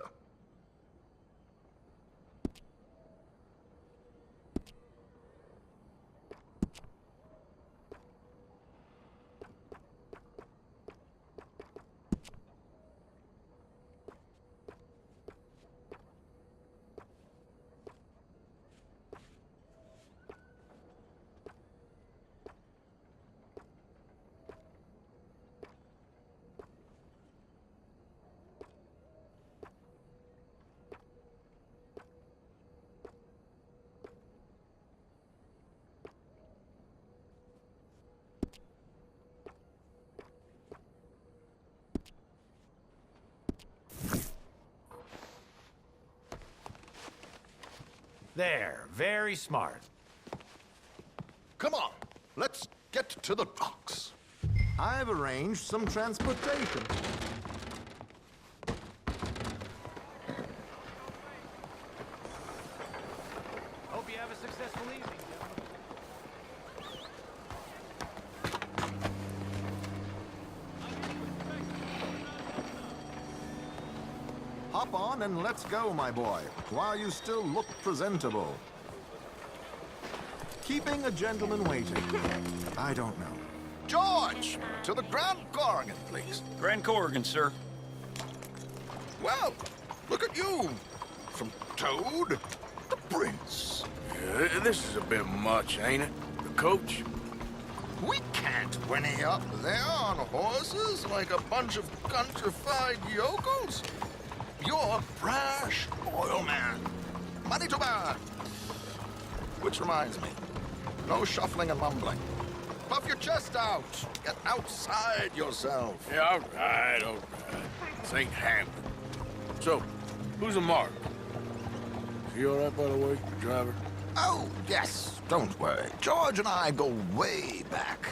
There, very smart. Come on, let's get to the docks. I've arranged some transportation. Hope you have a successful evening, Hop on and let's go, my boy, while you still look presentable. Keeping a gentleman waiting. I don't know. George, to the Grand Corrigan, please. Grand Corrigan, sir. Well, look at you. From Toad to Prince. Yeah, this is a bit much, ain't it? The coach? We can't whinny up there on horses like a bunch of countrified yokels. You're brash oil man. Money to burn. Which reminds me, no shuffling and mumbling. Puff your chest out. Get outside yourself. Yeah, all right. This ain't Hampton. So, who's a mark? Is he all right, by the way, driver? Oh, yes, don't worry. George and I go way back.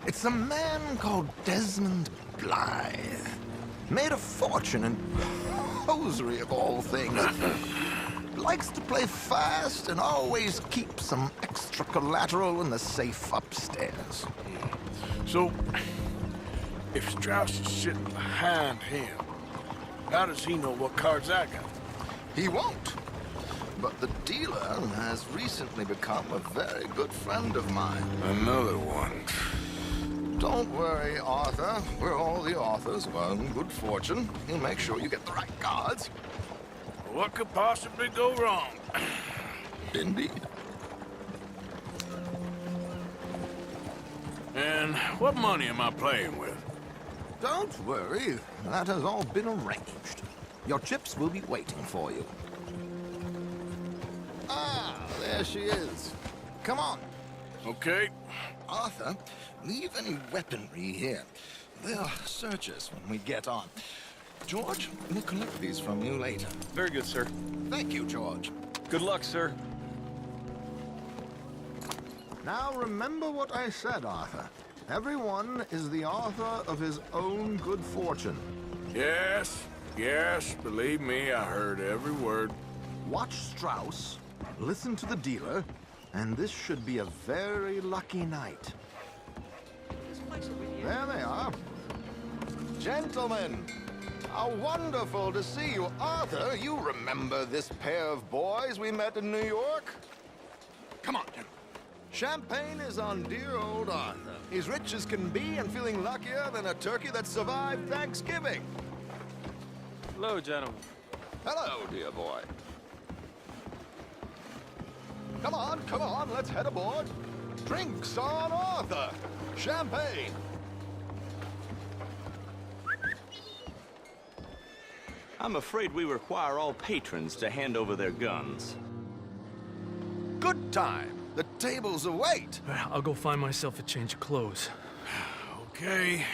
It's a man called Desmond Blythe. Made a fortune in hosiery of all things. Likes to play fast and always keep some extra collateral in the safe upstairs. So, if Strauss is sitting behind him, how does he know what cards I got? He won't. But the dealer has recently become a very good friend of mine. Another one. Don't worry, Arthur. We're all the authors of our own good fortune. He'll make sure you get the right cards. What could possibly go wrong? Indeed. And what money am I playing with? Don't worry. That has all been arranged. Your chips will be waiting for you. Ah, there she is. Come on. Okay. Arthur, leave any weaponry here. They'll search us when we get on. George, we'll collect these from you later. Very good, sir. Thank you, George. Good luck, sir. Now remember what I said, Arthur. Everyone is the author of his own good fortune. Yes, believe me, I heard every word. Watch Strauss, listen to the dealer, and this should be a very lucky night. There they are. Gentlemen, how wonderful to see you. Arthur, you remember this pair of boys we met in New York? Come on, gentlemen. Champagne is on dear old Arthur. He's rich as can be and feeling luckier than a turkey that survived Thanksgiving. Hello, gentlemen. Hello, dear boy. Come on, let's head aboard. Drinks on Arthur. Champagne. I'm afraid we require all patrons to hand over their guns. Good time. The tables await. I'll go find myself a change of clothes. Okay.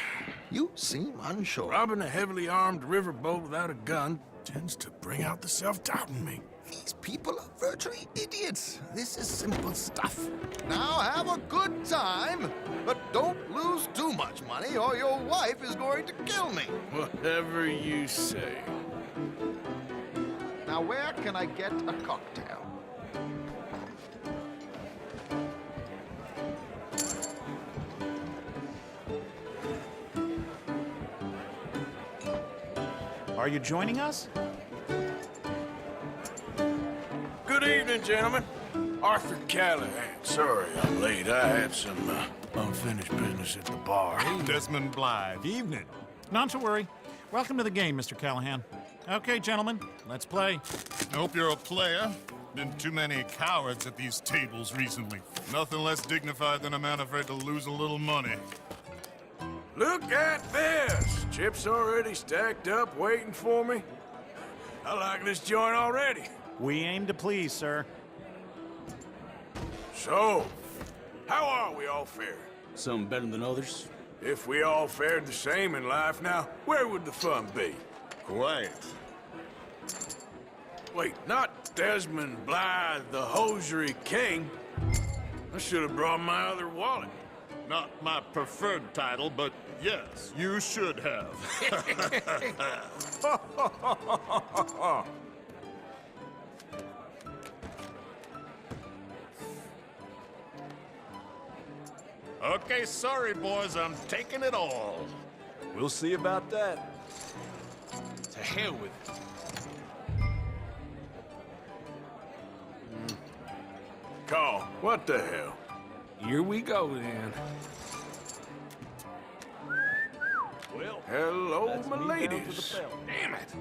You seem unsure. Robbing a heavily armed riverboat without a gun tends to bring out the self-doubt in me. These people are virtually idiots. This is simple stuff. Now have a good time, but don't lose too much money or your wife is going to kill me. Whatever you say. Now where can I get a cocktail? Are you joining us? Good evening, gentlemen. Arthur Callahan. Sorry I'm late. I had some unfinished business at the bar. Desmond Blythe. Evening. Not to worry. Welcome to the game, Mr. Callahan. Okay, gentlemen, let's play. I hope you're a player. Been too many cowards at these tables recently. Nothing less dignified than a man afraid to lose a little money. Look at this! Chips already stacked up, waiting for me. I like this joint already. We aim to please, sir. So, how are we all faring? Some better than others. If we all fared the same in life now, where would the fun be? Quiet. Wait, not Desmond Blythe, the hosiery king. I should have brought my other wallet. Not my preferred title, but yes, you should have. Okay, sorry, boys, I'm taking it all. We'll see about that. To hell with it. Call, what the hell? Here we go, then. Well, hello, my ladies. Damn it.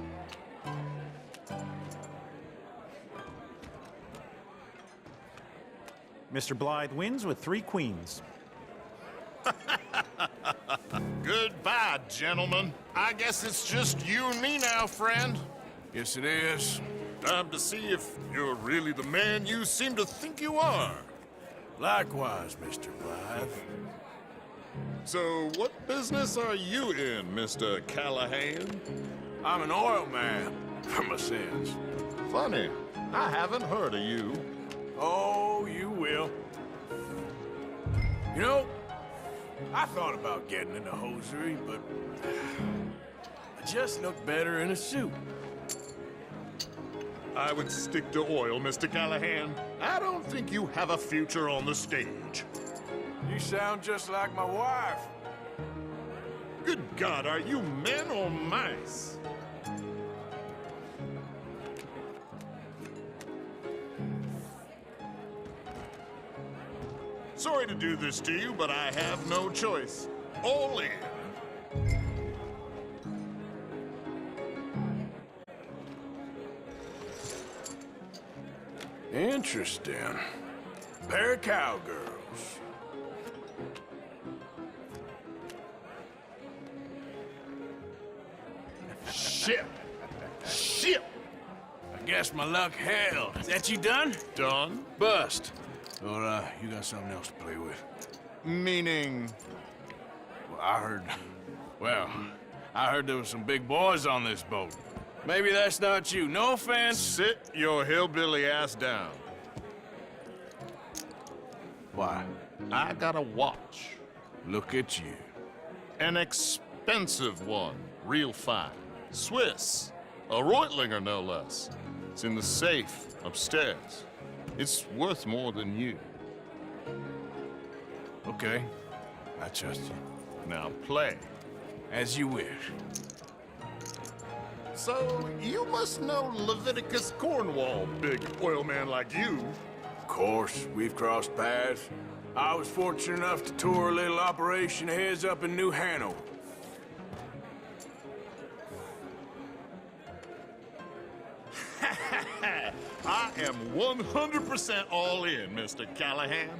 Mr. Blythe wins with 3 queens. Goodbye, gentlemen. I guess it's just you and me now, friend. Yes, it is. Time to see if you're really the man you seem to think you are. Likewise, Mr. Blythe. So, what business are you in, Mr. Callahan? I'm an oil man, for my sins. Funny, I haven't heard of you. Oh, you will. You know, I thought about getting into hosiery, but I just look better in a suit. I would stick to oil, Mr. Callahan. I don't think you have a future on the stage. You sound just like my wife. Good God, are you men or mice? Sorry to do this to you, but I have no choice. All in. Interesting. Pair of cowgirls. Shit! Shit! I guess my luck held. Is that you done? Done? Bust. Or, you got something else to play with? Meaning? Well, I heard there was some big boys on this boat. Maybe that's not you. No offense. Sit your hillbilly ass down. Why? I got a watch. Look at you. An expensive one. Real fine. Swiss. A Reutlinger, no less. It's in the safe upstairs. It's worth more than you. Okay. I trust you. Now play. As you wish. So, you must know Leviticus Cornwall, big oil man like you. Of course, we've crossed paths. I was fortunate enough to tour a little operation of his up in New Hanover. I am 100% all in, Mr. Callahan.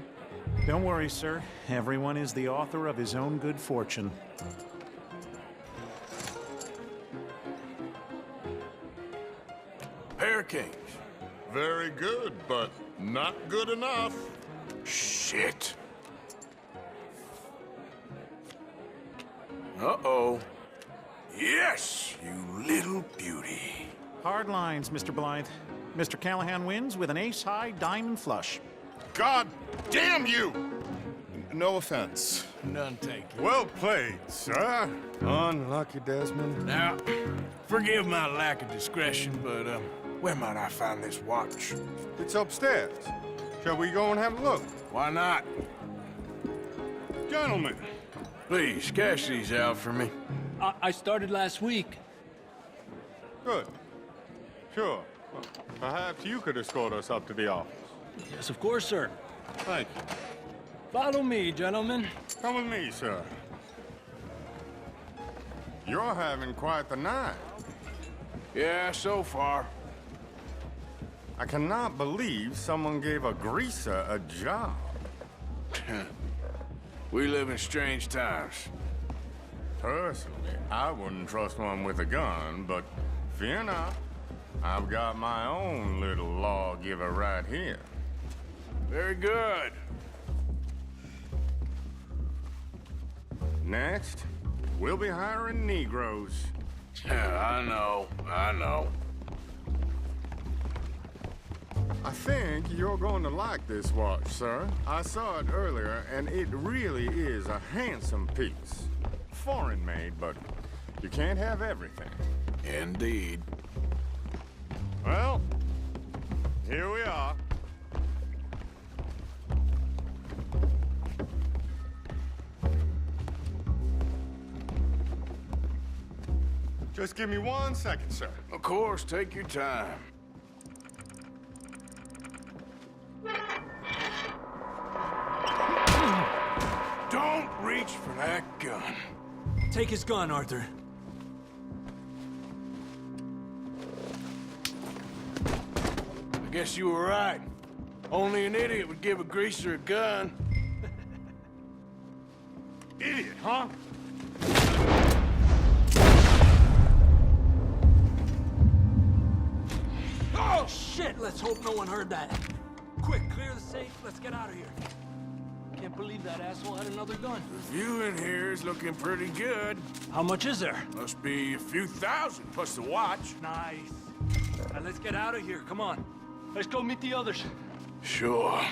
Don't worry, sir. Everyone is the author of his own good fortune. Pair of kings. Very good, but not good enough. Shit. Uh-oh. Yes, you little beauty. Hard lines, Mr. Blythe. Mr. Callahan wins with an ace-high diamond flush. God damn you! No offense. None taken. Well played, sir. Unlucky, Desmond. Now, forgive my lack of discretion, but, where might I find this watch? It's upstairs. Shall we go and have a look? Why not? Gentlemen. Please, cash these out for me. I started last week. Good. Sure. Well, perhaps you could escort us up to the office. Yes, of course, sir. Thank you. Follow me, gentlemen. Come with me, sir. You're having quite the night. Yeah, so far. I cannot believe someone gave a greaser a job. We live in strange times. Personally, I wouldn't trust one with a gun, but fear not. I've got my own little lawgiver right here. Very good. Next, we'll be hiring Negroes. Yeah, I know. I think you're going to like this watch, sir. I saw it earlier, and it really is a handsome piece. Foreign made, but you can't have everything. Indeed. Well, here we are. Just give me 1 second, sir. Of course, take your time. Don't reach for that gun. Take his gun, Arthur. I guess you were right. Only an idiot would give a greaser a gun. Idiot, huh? Oh, shit! Let's hope no one heard that. Quick, clear the safe. Let's get out of here. Can't believe that asshole had another gun. The view in here is looking pretty good. How much is there? Must be a few thousand, plus the watch. Nice. Now let's get out of here. Come on. Let's go meet the others. Sure.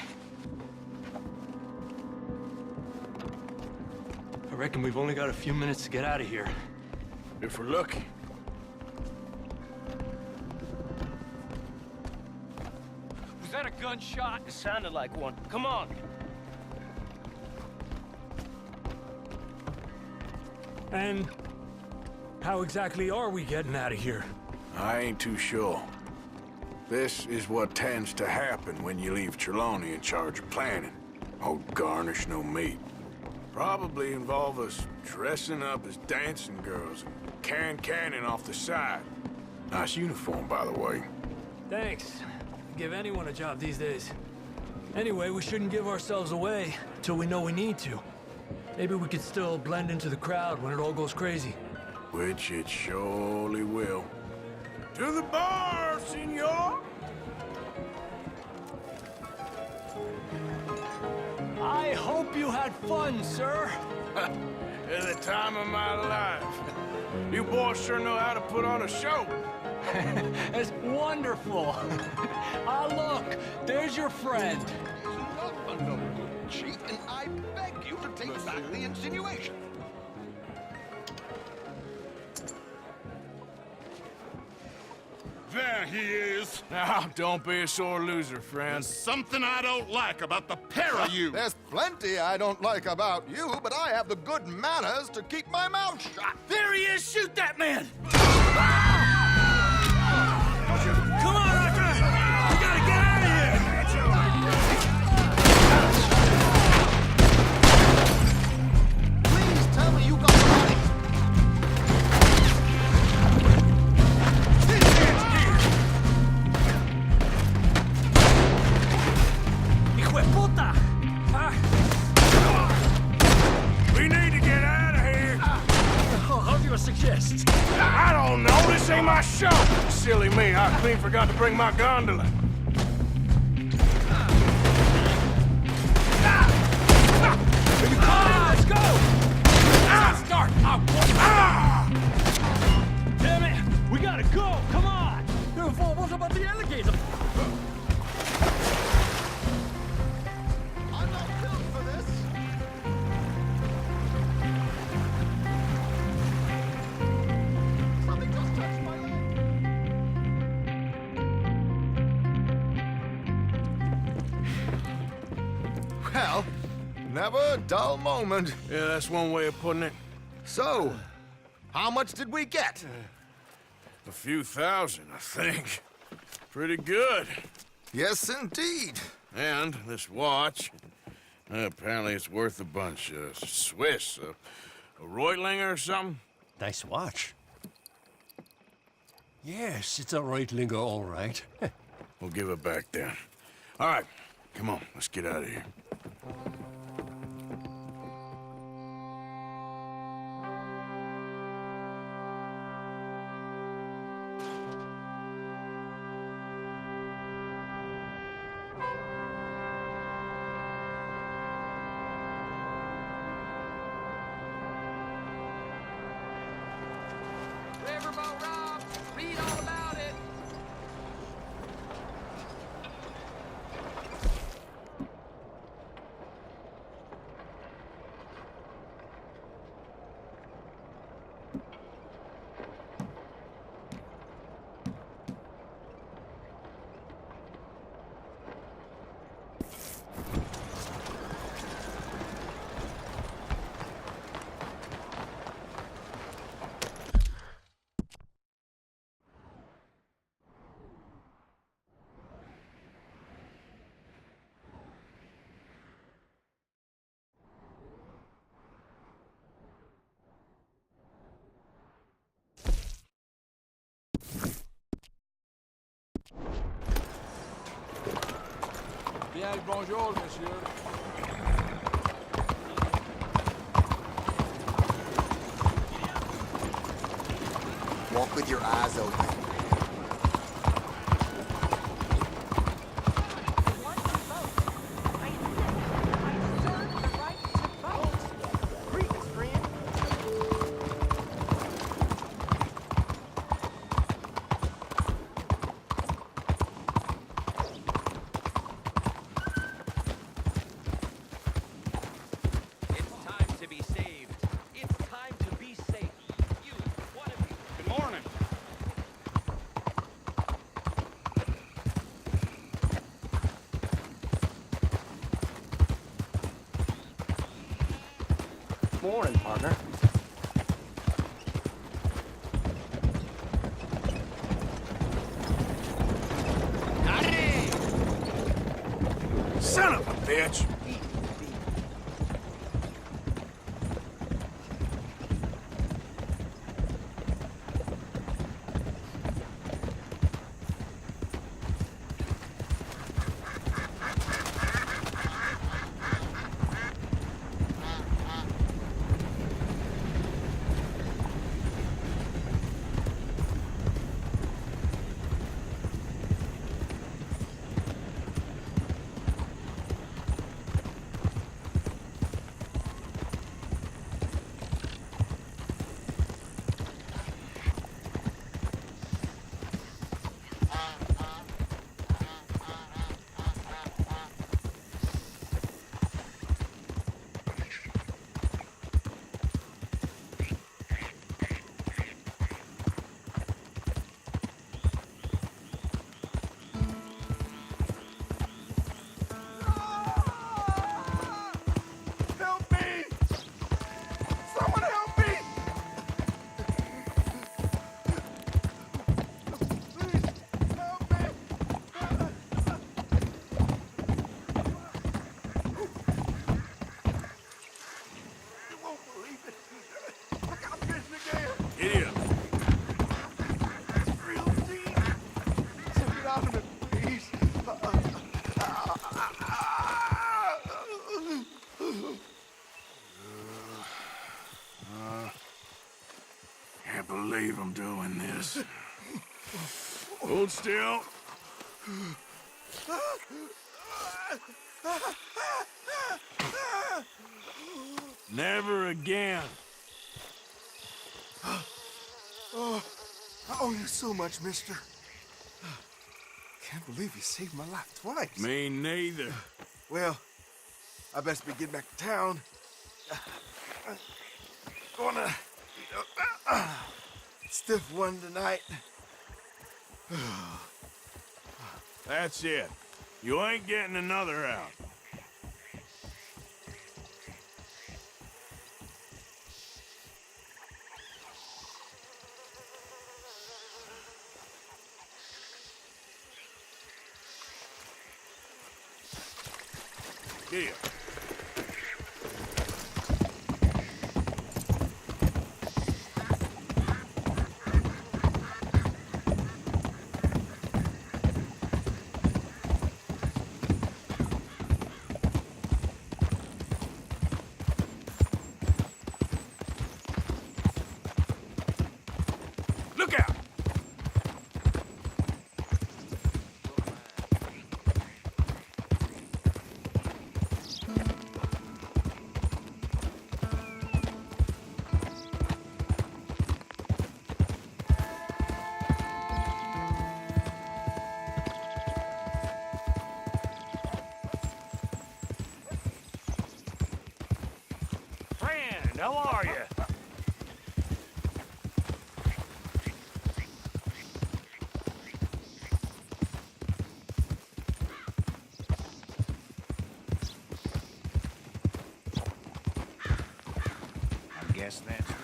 I reckon we've only got a few minutes to get out of here. If we're lucky. Was that a gunshot? It sounded like one. Come on. And how exactly are we getting out of here? I ain't too sure. This is what tends to happen when you leave Trelawney in charge of planning. Oh, garnish no meat. Probably involve us dressing up as dancing girls and carrying cannon off the side. Nice uniform, by the way. Thanks. Give anyone a job these days. Anyway, we shouldn't give ourselves away till we know we need to. Maybe we could still blend into the crowd when it all goes crazy. Which it surely will. To the bar, senor! I hope you had fun, sir. At the time of my life. You boys sure know how to put on a show. That's wonderful. Ah, look, there's your friend. Not a no good cheat, and I beg you to take back the insinuation. There he is. Now, don't be a sore loser, friend. There's something I don't like about the pair of you. There's plenty I don't like about you, but I have the good manners to keep my mouth shut. There he is! Shoot that man! Come on, Arthur! We gotta get out of here! Please tell me you got the money. Hijo de puta! We need to get out of here. How do you suggest? I don't know. This ain't my show. Silly me. I clean forgot to bring my gondola. Let's go! Start! Damn it! We gotta go! Come on! What about the alligator? I'm not built for this. Something just touched my leg. Well, never a dull moment. Yeah, that's one way of putting it. So, how much did we get? A few thousand, I think. Pretty good. Yes, indeed. And this watch, apparently it's worth a bunch. Swiss, a Reutlinger or something? Nice watch. Yes, it's a Reutlinger, all right. We'll give it back then. All right, come on, let's get out of here. Riverboat Rob, read all about it. Bien le bonjour, monsieur. Walk with your eyes open. Morning, partner. Son of a bitch! Can't believe I'm doing this. Hold still. Never again. Oh, I owe you so much, mister. Can't believe you saved my life twice. Me neither. Well, I best be getting back to town. Gonna stiff one tonight. That's it. You ain't getting another out. Here. Look out! Friend, how are you? Yes, that's right.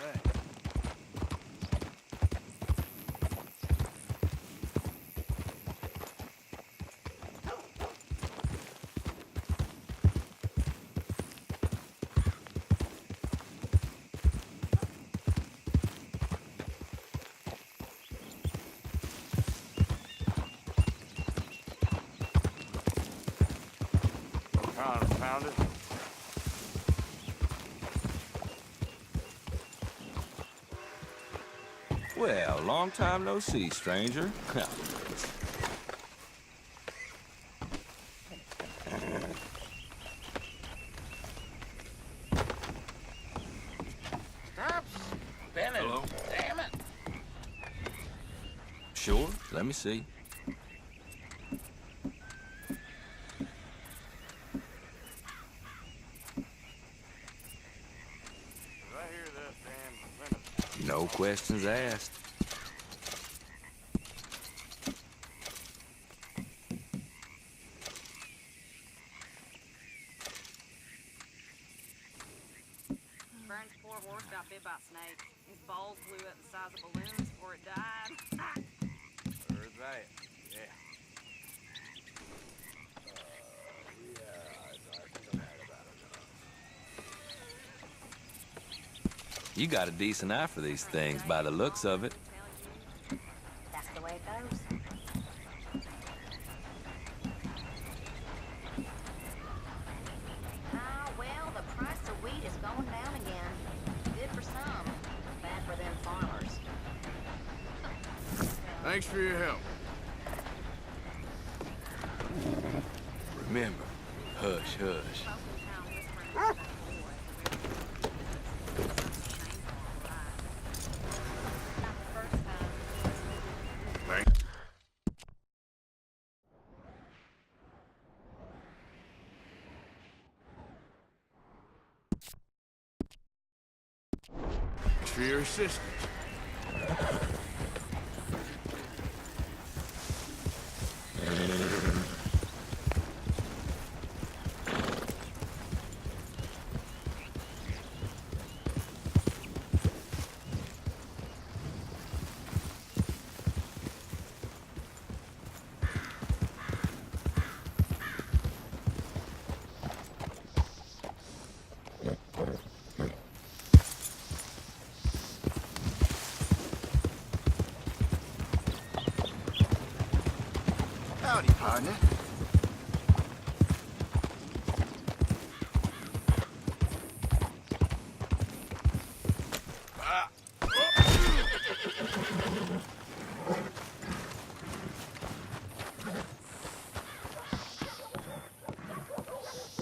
Found it. Well, long time no see, stranger. Stop spinning. Hello? Damn it. Sure, let me see. No questions asked. Burns' poor horse got bit by a snake. His balls blew up the size of balloons before it died. Heard that. Yeah. You got a decent eye for these things by the looks of it. That's the way it goes. Ah, well, the price of wheat is going down again. Good for some, bad for them farmers. Thanks for your help. Remember, hush, hush. Thanks for your assistance. Howdy, partner.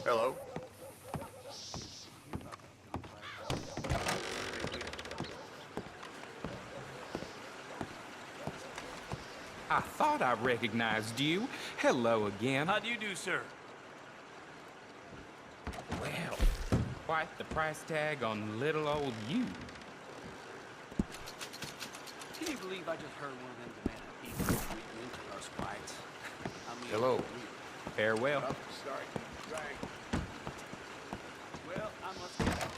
Hello? I thought I recognized you. Hello again. How do you do, sir? Well, quite the price tag on little old you. Can you believe I just heard one of them banana people reading into our sprites? I mean, Hello. Farewell. Sorry. Right. Well, I must get out.